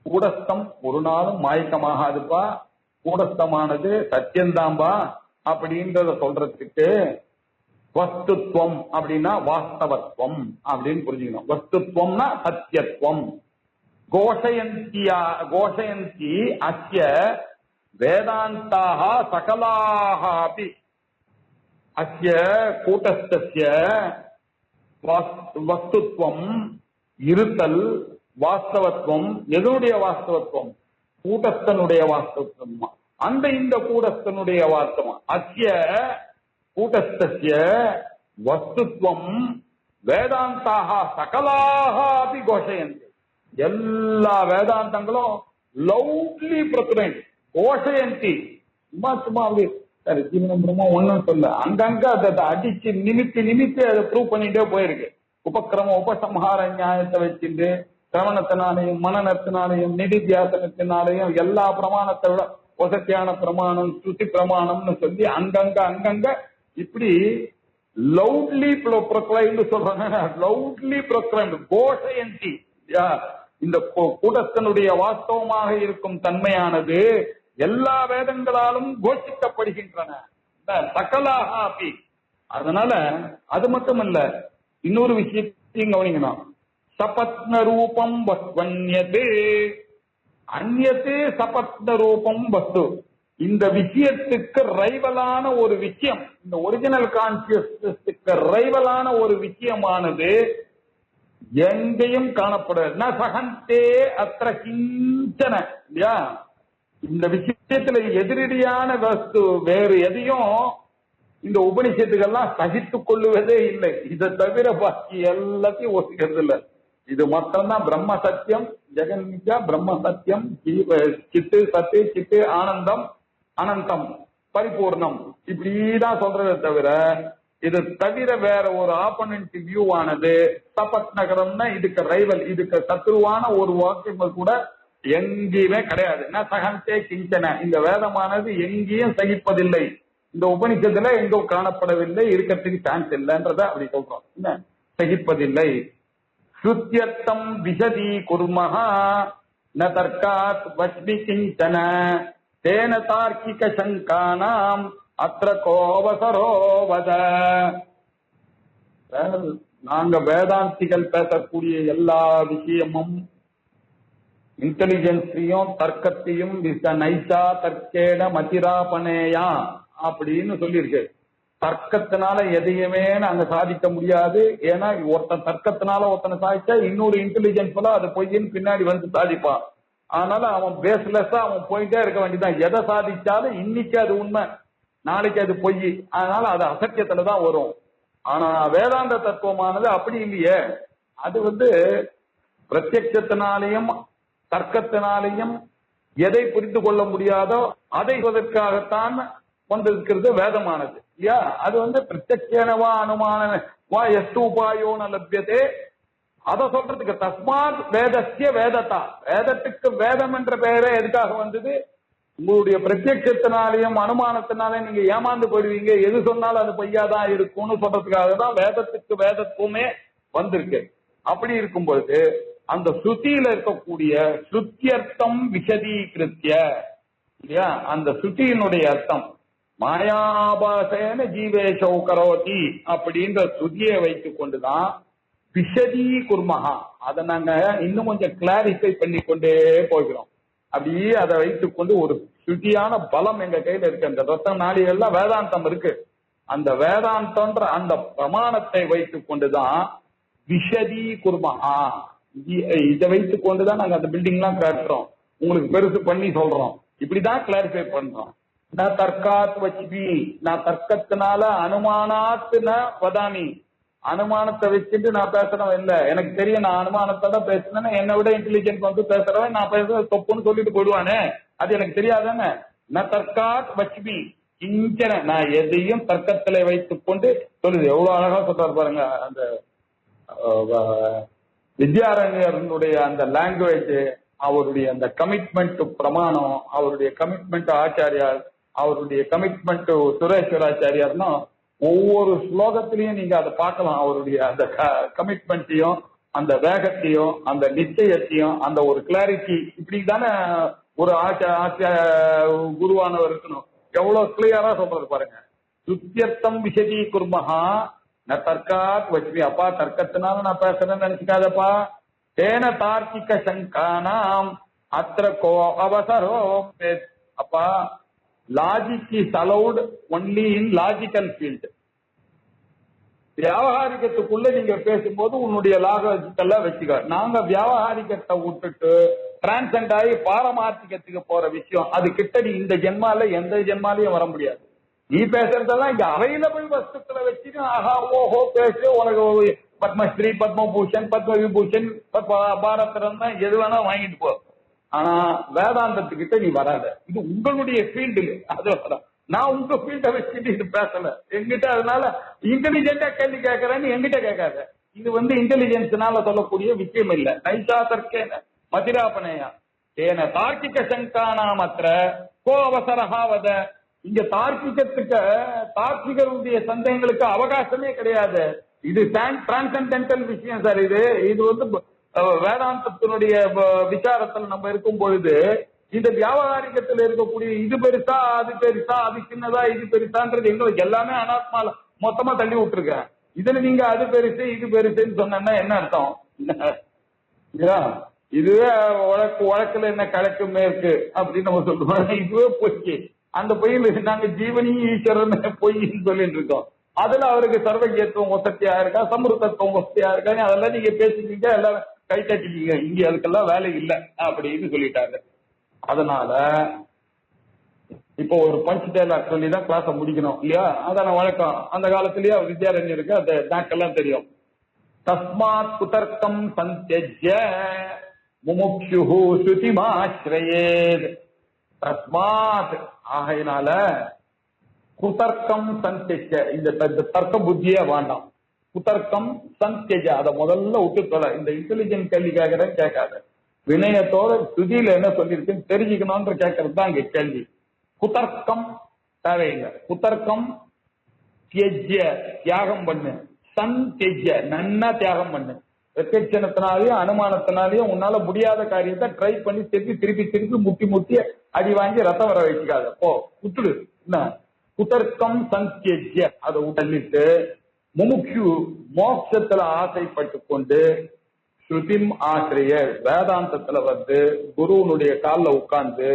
கூடஸ்தம் ஒரு நாளும் மாயக்கமாகாதுப்பா, கூடஸ்தமானது சத்தியந்தாம்பா அப்படின்றத சொல்றதுக்கு வஸ்துத்வம் அப்படின்னா வாஸ்தவத்துவம் அப்படின்னு புரிஞ்சுக்கணும். வஸ்துத்வம்னா சத்தியத்துவம். கோஷயந்தி அஸ்ய வேதாந்தாக சகலாக அப்படி அஸ்ய கூட்டஸ்தஸ்ய வஸ்துத்வம் இருத்தல், வாஸ்தவத்துவம். எதனுடைய வாஸ்தவத்துவம்? கூட்டஸ்தனுடைய வாஸ்தவத்துவம். அந்த இந்த கூட்டஸ்தனுடைய வாஸ்தவம் அஸ்ய கூட்டஸ்தஸ்ய வஸ்துத்வம் வேதாந்தாக சகலாக அப்படி கோஷயந்தி. எல்லா வேதாந்தங்களும் லவுட்லி ப்ரொக்ளைம் கோஷயந்தி. சும்மா சும்மா அப்படி சரி ஜீவனம் பிரம்மா ஒன்னும் சொல்ல, அங்கங்க அதை அடிச்சு நிமித்தி அதை ப்ரூவ் பண்ணிட்டே போயிருக்கு. உபக்கிரம உபசம்ஹார நியாயத்தை வச்சுட்டு சிரவணத்தினாலையும் மனநத்தினாலையும் நிதித்தியாசனத்தினாலையும் எல்லா பிரமாணத்தை விட வசத்தியான பிரமாணம் ஸ்ருதி பிரமாணம்னு சொல்லி அங்கங்க இப்படி லவுட்லி ப்ரொக்ளைம்டு சொல்றாங்க. லவுட்லி ப்ரொக்ளைம்டு கோஷயந்தி. இந்த கூட்டத்தினுடைய வாஸ்தவமாக இருக்கும் தன்மையானது எல்லா வேதங்களாலும் கோஷிக்கப்படுகின்றன. சகலாக அப்படி. அதனால அது மட்டுமல்ல, இன்னொரு விஷயத்தையும் கவனிக்கணும். சபத்ன ரூபம் வஸ்வன்யதே அந்யதே சபத்ன ரூபம் வஸ்து. இந்த விஷயத்துக்கு ரைவலான ஒரு விஷயம், இந்த ஒரிஜினல் கான்சியஸ்னஸுக்கு ரைவலான ஒரு விஷயமானது எங்கேயும் காணப்படுது. சகந்தே அத்திர கிஞ்சன. இல்லையா? இந்த விஷயத்துல எதிரடியான வஸ்து வேறு எதையும் இந்த உபனிஷத்துக்கெல்லாம் சகித்துக் கொள்ளுவதே இல்லை. இதை தவிர பாக்கி எல்லாத்தையும் ஒத்துக்கிறது இல்லை. இது மொத்தம்தான் பிரம்ம சத்தியம், ஜெகன்மித்யா, பிரம்ம சத்தியம், சித்து சத்து, சித்து ஆனந்தம், அனந்தம், பரிபூர்ணம், இப்படிதான் சொல்றதை தவிர இது தவிர வேற ஒரு ஆப்போனன்ட் வியூ ஆனது சபத் நகரம்னா இதுக்கு ரைவல், இதுக்கு சத்ருவான ஒரு வாக்கியங்கள் கூட எங்கேயுமே கிடையாது. சகந்தே கிஞ்சன. இந்த வேதமானது எங்கேயும் சகிப்பதில்லை. இந்த உபனிஷத்துல எங்கும் காணப்படவில்லை, இருக்கிறதுக்கு சான்ஸ் இல்லைன்றத அப்படி சொல்றோம். என்ன சகிப்பதில்லை. ஸ்ருத்யர்த்தம் விசதி குர்மஹா ந தர்க்காத் வஸ்மி கிஞ்சன தேன தார்க்கிக சங்கானாம் அத்ர கோவசரோ வத. நாங்க வேதாந்திகள் பேசக்கூடிய எல்லா விஷயமும் இன்டெலிஜென்ஸையும் தர்க்கத்தையும் நைசா தர்க்கேன மதிராபனேயா அப்படின்னு சொல்லியிருக்கு. தர்க்கத்தினால எதையுமே நாங்க சாதிக்க முடியாது. ஏன்னா ஒருத்தன் தர்க்கத்தினால ஒருத்தனை சாதிச்சா இன்னொரு இன்டெலிஜென்ஸ்ல அது பொய்ன்னு பின்னாடி வந்து சாதிப்பான். அதனால அவன் பேஸ்லெஸ்ஸா அவன் போயிட்டே இருக்க வேண்டியதான். எதை சாதிச்சாலும் இன்னைக்கு அது உண்மை, நாளைக்கு அது பொய். அதனால அது அசத்தியத்துலதான் வரும். ஆனா வேதாந்த தத்துவமானது அப்படி இல்லையே. அது பிரத்யட்சத்தினாலையும் தர்க்கத்தினாலையும் எதை புரிந்து கொள்ள முடியாதோ அதை சொல்வதற்காகத்தான் வந்திருக்கிறது வேதமானது. இல்லையா? அது பிரத்யட்சேனவா அனுமான வா எஸ்து உபாயோன லப்யதே, அதை சொல்றதுக்கு தஸ்மாத் வேதஸ்ய வேதத்தா. வேதத்துக்கு வேதம் என்ற பெயரே எதுக்காக வந்தது? உங்களுடைய பிரத்யட்சத்தினாலையும் அனுமானத்தினாலையும் நீங்க ஏமாந்து போயிடுவீங்க, எது சொன்னாலும் அது பொய்யாதான் இருக்கும்னு சொல்றதுக்காக தான் வேதத்துக்கு வேதத்துவமே வந்திருக்கு. அப்படி இருக்கும்பொழுது அந்த ஸ்ருதியில இருக்கக்கூடிய ஸ்ருத்தியர்த்தம் விசதீகிருத்திய, இல்லையா, அந்த ஸ்ருதியினுடைய அர்த்தம் மாயாபாசேன ஜீவேஷௌ கரோதி அப்படின்ற ஸ்ருதியை வைத்துக் கொண்டுதான் விசதி குர்மஹா. அதை நாங்க இன்னும் கொஞ்சம் கிளாரிஃபை பண்ணி கொண்டே போகிறோம். அப்படியே அதை வைத்துக் கொண்டு ஒரு ஸ்ருதியான பலம் எங்க கையில இருக்கு. அந்த ரத்தம் நாடிகள்லாம் வேதாந்தம் இருக்கு. அந்த வேதாந்தம்ன்ற அந்த பிரமாணத்தை வைத்துக் கொண்டுதான் விஷதி குர்மஹா. இதை வைத்துக் கொண்டுதான் நாங்க அந்த பில்டிங் எல்லாம் கட்டுறோம், உங்களுக்கு பெருசு பண்ணி சொல்றோம். இப்படிதான் கிளாரிஃபை பண்றோம். நான் தர்க்காத் வச்சி, நான் தர்க்கத்தினால அனுமானாத்து ந வதாமி. அனுமானத்தை வச்சுட்டு நான் பேசுறவன் இல்ல. எனக்கு தெரியும் நான் அனுமானத்தை தான் பேசுனேன்னா என்னை விட இன்டெலிஜென்ட் பேசுறவன் நான் பேசுறது தப்புன்னு சொல்லிட்டு போயிடுவானே, அது எனக்கு தெரியாதானே. நான் தர்க்காத் வச்சி கிஞ்சன, நான் எதையும் தர்க்கத்தில வைத்துக் கொண்டு சொல்லுது. எவ்வளவு அழகா சொல்றாரு பாருங்க. அந்த வித்யாரண்யருடைய அந்த லாங்குவேஜ், அவருடைய அந்த கமிட்மெண்ட் பிரமாணம், அவருடைய கமிட்மெண்ட் ஆச்சாரியார், அவருடைய கமிட்மெண்ட் சுரேஸ்வராச்சாரியார்னா ஒவ்வொரு ஸ்லோகத்திலையும் நீங்க அதை பார்க்கலாம். அவருடைய அந்த கமிட்மெண்ட்டையும் அந்த வேகத்தையும் அந்த நிச்சயத்தையும் அந்த ஒரு கிளாரிட்டி, இப்படி தானே ஒரு குருவானவர் இருக்கணும். எவ்வளவு கிளியரா சொல்றது பாருங்க. சுத்தியர்த்தம் விசதி குர்மஹா ந தர்க்காத் வச்மி. அப்பா தர்க்கத்தினால நான் பேசுறேன்னு நினைச்சுக்காதப்பா. தேன தார்க்கிக சங்கானாம் அத்திர கோ அவசரோ. அப்பா logic is allowed only in logical field. வியாபாரிகத்துக்குள்ள நீங்க பேசும்போது உன்னுடைய லாஜிக்கெல்லாம் வச்சுக்க. நாங்க வியாபாரிகத்தை விட்டுட்டு டிரான்சென்ட் ஆகி பாரமார்த்திகத்துக்கு போற விஷயம் அது கிட்டடி இந்த ஜென்மால எந்த ஜென்மாலையும் வர முடியாது. நீ பேசுறதெல்லாம் இங்க அவைலபிள் வஸ்துக்களை வச்சுட்டு ஆஹா ஓஹோ பேசு, உனக்கு பத்மஸ்ரீ பத்மபூஷன் பத்ம விபூஷன் பாரத் ரத்னா எது வேணா வாங்கிட்டு போ. ஆனா வேதாந்தத்துக்கிட்ட நீ வராத. இது உங்களுடைய ஃபீல்டு. அது நான் உங்க ஃபீல்ட வச்சுட்டு இது பேசல எங்கிட்ட. அதனால இன்டெலிஜென்டா கேள்வி கேட்கறேன்னு எங்கிட்ட கேட்காத. இது இன்டெலிஜென்ஸ்னால சொல்லக்கூடிய விஷயம் இல்ல. நைசா தர்க்கேன மதிராபனையா ஏன தார்க்கிக சங்கானாமற்ற கோ அவசரஹாவத. இங்க தார்க்கிகருடைய சந்தேகங்களுக்கு அவகாசமே கிடையாது. இது டிரான்சென்டென்டல் விஷயம் சார். இது வேதாந்தத்தினுடைய விசாரத்துல நம்ம இருக்கும் பொழுது இந்த வியாபாரிகத்தில் இருக்கக்கூடிய இது பெருசா அது பெருசா அது சின்னதா இது பெருசான்றது எங்களுக்கு எல்லாமே அனாத்மால மொத்தமா தள்ளி விட்டுருக்க. இதுல நீங்க அது பெருசு இது பெருசுன்னு சொன்னா என்ன அர்த்தம்? இதுவே வழக்குல என்ன கிழக்கு மேற்கு அப்படின்னு நம்ம சொல்றோம். இதுவே பொய்க்கு. அந்த பொய்யில நாங்க ஜீவனி ஈஸ்வரன் பொய்ன்னு சொல்லிட்டு இருக்கோம். அதுல அவருக்கு சர்வஜத்துவம் வசதியா இருக்கா, சமருத்தத்துவம் வசதியா இருக்கா, அதெல்லாம் நீங்க பேசிக்கிங்க, எல்லாம் கை தட்டிக்கீங்க. இங்க அதுக்கெல்லாம் வேலை இல்லை அப்படின்னு சொல்லிட்டாங்க. அதனால இப்போ ஒரு பஞ்ச் டேலாக் சொல்லி தான் கிளாஸ முடிக்கணும் இல்லையா? அதான வழக்கம். அந்த காலத்திலேயே வித்யாரண்யருக்கு அந்த நாக்கெல்லாம் தெரியும். தஸ்மாத் குதர்க்கம் சந்தியஜ்ய முமுக்ஷுஹு ஸ்ருதிமாஸ்ரயேத். தஸ்மாத் ஆகையினால குதர்க்கம் சந்தியஜ, இந்த தர்க்க புத்தியே வேண்டாம். குதர்க்கம் சந்தியஜ அதை முதல்ல விட்டு சொல்ல. இந்த இன்டெலிஜென்ட் கேள்வி கேட்காத. வினயத்தோட ஸ்ருதியில என்ன சொல்லியிருக்குன்னு தெரிஞ்சுக்கணும்ன்ற கேட்கறது தான் இங்க கேள்வி. குதர்க்கம் தேவையில்லை. குதர்க்கம் தியஜ்ய தியாகம் பண்ணு, சந்தியஜ்ய நன்னா தியாகம் பண்ணு. பிரத்யட்சணத்தினாலையும் அனுமானத்தினாலையும் உன்னால முடியாத காரியத்தை ட்ரை பண்ணி திருப்பி முட்டி அடி வாங்கி ரத்தம் வர வச்சுக்காத. போ விட்டுடு. என்ன குதர்க்கம் சந்தியஜ்ய அதை தள்ளிட்டு முமுக்ஷு மோட்சத்துல ஆசைப்பட்டு கொண்டு ஸ்ருதிம் ஆசிரிய வேதாந்தத்துல குருவனுடைய காலில் உட்கார்ந்து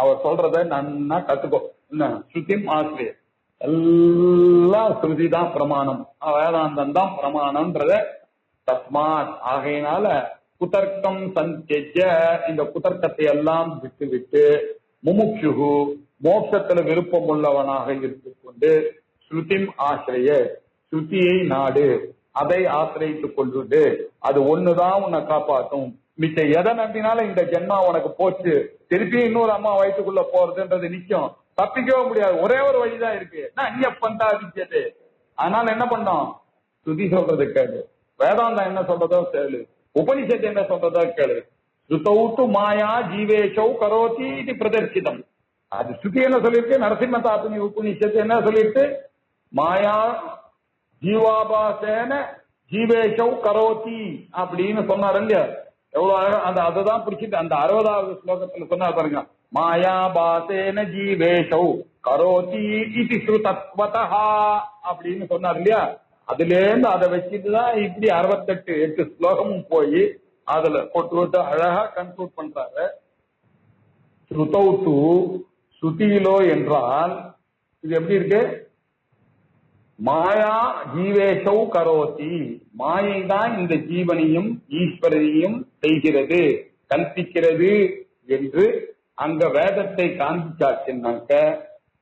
அவர் சொல்றத நன்னா கத்துக்கோ. என்ன ஸ்ருதிம் ஆசிரியர் எல்லாம் ஸ்ருதி தான் பிரமாணம், வேதாந்தம் தான் பிரமாணம்ன்றத. தஸ்மாத் ஆகையினால குதர்க்கம் சந்தியஜ இந்த குதர்க்கத்தை எல்லாம் விட்டு முமுக்ஷு மோட்சத்துல விருப்பம் உள்ளவனாக இருந்து கொண்டு ஸ்ருதிம் ஆசிரிய ஸ்ருதியை நாடு, அதை ஆசிரியத்துக் கொண்டு அது ஒண்ணுதான் உன்னை காப்பாற்றும். மிச்ச எதை நம்பினாலும் இந்த ஜென்மா உனக்கு போச்சு, திருப்பி இன்னொரு அம்மா வயிற்றுக்குள்ள போறதுன்றது நிச்சயம், தப்பிக்கவே முடியாது. ஒரே ஒரு வழிதான் இருக்கு. பந்தாதிச்சது. அதனால என்ன பண்ணோம்? ஸ்ருதி சொல்றது கேளு, வேதாந்தம் என்ன சொல்றதோ கேளு, உபனிஷத்து என்ன சொல்றதோ கேளு. ஸ்ருதௌத்து மாயா ஜீவேஷௌ கரோதி இது பிரதர்சிதம். அது ஸ்ருதி என்ன சொல்லிருக்கு? நரசிம்ம தாத்மி உபனிஷத்து என்ன சொல்லிட்டு? மாயா ஜீவாபாசேன ஜீவேஷௌ கரோதி அப்படின்னு சொன்னார் இல்லையா? எவ்வளவு அழகா அந்த அதுதான் பிடிச்சிட்டு அந்த 60வது ஸ்லோகத்துல சொன்னார் பாருங்க. மாயாபாசேன ஜீவேஷௌ கரோதி இது ஸ்ருதத்வதா அப்படின்னு சொன்னார் இல்லையா? அதுல இருந்து அதை வச்சுட்டுதான் இப்படி 68 ஸ்லோகமும் போய் அதுல போட்டு அழகா கன்க்ளூட் பண்றாரு. ஸ்ருதௌத்து ஸ்ருதியிலோ என்றால் இது எப்படி இருக்கு? மாயா ஜீவேஷௌ கரோதி, மாயை தான் இந்த ஜீவனையும் ஈஸ்வரனையும் செய்கிறது, கல்பிக்கிறது என்று அங்க வேதத்தை காண்பிச்சாச்சுன்னாக்க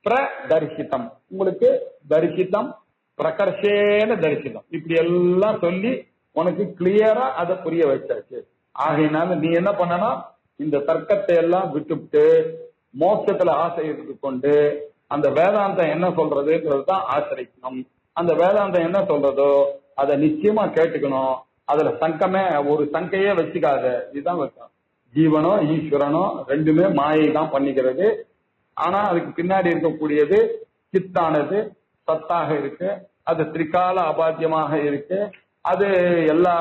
பிரதர்சிதம். உங்களுக்கு தரிசிதம் பிரகர்ஷேன தரிசிதம் இப்படி எல்லாம் சொல்லி உனக்கு கிளியரா அதை புரிய வச்சாச்சு. ஆகையினால நீ என்ன பண்ணனா, இந்த தர்க்கத்தை எல்லாம் விட்டுவிட்டு மோட்சத்துல ஆசை இருந்து கொண்டு அந்த வேதாந்தம் என்ன சொல்றதுன்றது தான் ஆசிரியக்கணும். அந்த வேதாந்தம் என்ன சொல்றதோ அதை நிச்சயமா கேட்டுக்கணும். அதுல சங்கமே ஒரு சங்கையே வச்சுக்காத. இதுதான் வைக்கும். ஜீவனோ ஈஸ்வரனோ ரெண்டுமே மாயை தான் பண்ணிக்கிறது. ஆனா அதுக்கு பின்னாடி இருக்கக்கூடியது சித்தானது சத்தாக இருக்கு. அது திரிகால அபாத்தியமாக இருக்கு. அது எல்லா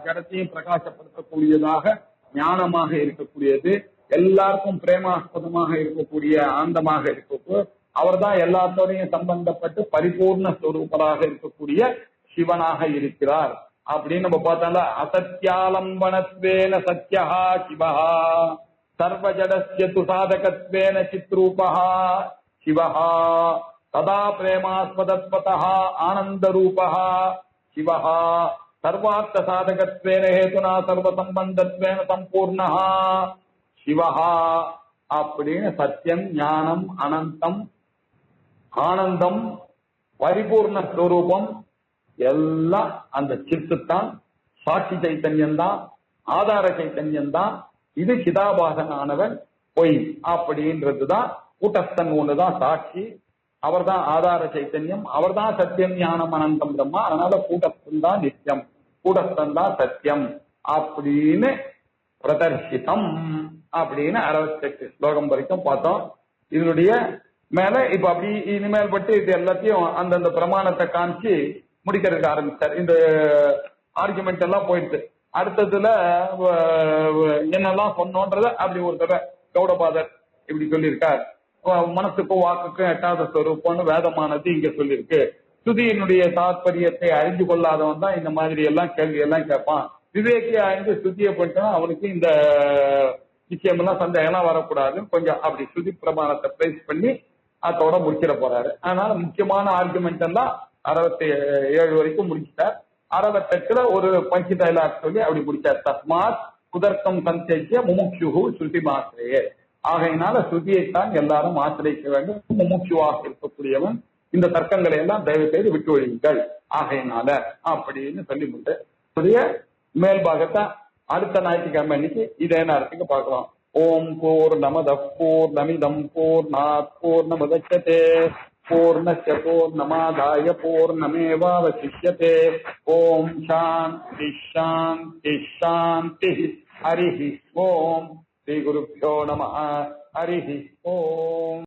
ஜடத்தையும் பிரகாசப்படுத்தக்கூடியதாக ஞானமாக இருக்கக்கூடியது. எல்லாருக்கும் பிரேமாஸ்பதமாக இருக்கக்கூடிய ஆனந்தமாக இருக்க அவர்தான் எல்லாத்தோடையும் சம்பந்தப்பட்டு பரிபூர்ண ஸ்வரூபராக இருக்கக்கூடிய சிவனாக இருக்கிறார் அப்படின்னு நம்ம பார்த்தோம்ல. அசத்யாலம்பனத்வேன சத்யா சிவஹா சர்வஜடஸ்ய து சாதகத்வேன சித்ரூபா சிவஹா ததா பிரேமாஸ்பதத்வதः ஆனந்தரூபः சிவஹ சர்வார்த்த சாதகத்வேன ஹேதுனா சர்வ சம்பந்தத்வேன சம்பூர்ணஹ சிவஹ அப்படின்னு சத்தியம், ஞானம், அனந்தம், ஆனந்தம், பரிபூர்ண ஸ்வரூபம் எல்லாம் அந்த சித்துத்தான். சாட்சி சைத்தன்யம் தான், ஆதார சைத்தன்யம் தான். இது சிதாபாசனானவன் பொய் அப்படின்றதுதான். கூட்டஸ்தன் ஒண்ணுதான் சாட்சி, அவர்தான் ஆதார சைத்தன்யம், அவர்தான் சத்தியம், ஞானம், அனந்தம் பிரம்மா. அதனால கூட்டஸ்தன் தான் நித்தியம், கூட்டஸ்தன் தான் சத்தியம் அப்படின்னு பிரதர்ஷிதம் அப்படின்னு 68 ஸ்லோகம் வரைக்கும் பார்த்தோம். இதனுடைய மேல இப்ப அப்படி இனிமேல் பட்டு இது எல்லாத்தையும் அந்தந்த பிரமாணத்தை காமிச்சு முடிக்கிறதுக்கு ஆரம்பிச்சார். இந்த ஆர்குமெண்ட் எல்லாம் போயிடுச்சு. அடுத்ததுல என்னெல்லாம் சொன்னோன்றத அப்படி ஒரு தடவை கௌடபாதர் இப்படி சொல்லியிருக்கார். மனசுக்கும் வாக்குக்கும் எட்டாத ஸ்வரூபம்னு வேதமானது இங்க சொல்லியிருக்கு. ஸ்துதியினுடைய தாற்பயத்தை அறிந்து கொள்ளாதவன் தான் இந்த மாதிரி எல்லாம் கேள்வி எல்லாம் கேட்பான். விவேகியா இருந்து ஸ்துதியை பண்ணிட்டா அவனுக்கு இந்த விஷயம் எல்லாம் சந்தேகம்லாம் வரக்கூடாது. கொஞ்சம் அப்படி ஸ்துதி பிரமாணத்தை பிளேஸ் பண்ணி அதோட முடிச்சிட போறாரு. அதனால முக்கியமான ஆர்குமெண்ட் எல்லாம் 67 வரைக்கும் முடிச்சிட்டார். 68ல ஒரு பஞ்சி டைலாக் சொல்லி அப்படி முடிச்சார். தஸ்மாத் குதர்க்கம் சந்தேஜ்ய முமுட்சுஹு ஸ்ருதி மாத்திரையே. ஆகையினால ஸ்ருதியைத்தான் எல்லாரும் ஆசிரியிக்க வேண்டும். முமுட்சுவாக இருக்கக்கூடியவன் இந்த தர்க்கங்களை எல்லாம் தயவு செய்து விட்டு ஒழியுங்கள் ஆகையினால அப்படின்னு சொல்லி முடிய மேல் பாகத்தை அடுத்த ஞாயிற்றுக்கிழமை அன்னைக்கு இதே நேரத்துக்கு பார்க்கலாம். ஓம் பூர்ணமதః பூர்ணமிதம் பூர்ணாத் பூர்ணமுதச்யதே பூர்ணஸ்ய பூர்ணமாதாய பூர்ணமேவாவசிஷ்யதே. ஓம் சாந்தி சாந்தி சாந்தி. ஹரிஹி ஓம். ஸ்ரீ குருभ्यो நமः. ஹரிஹி ஓம்.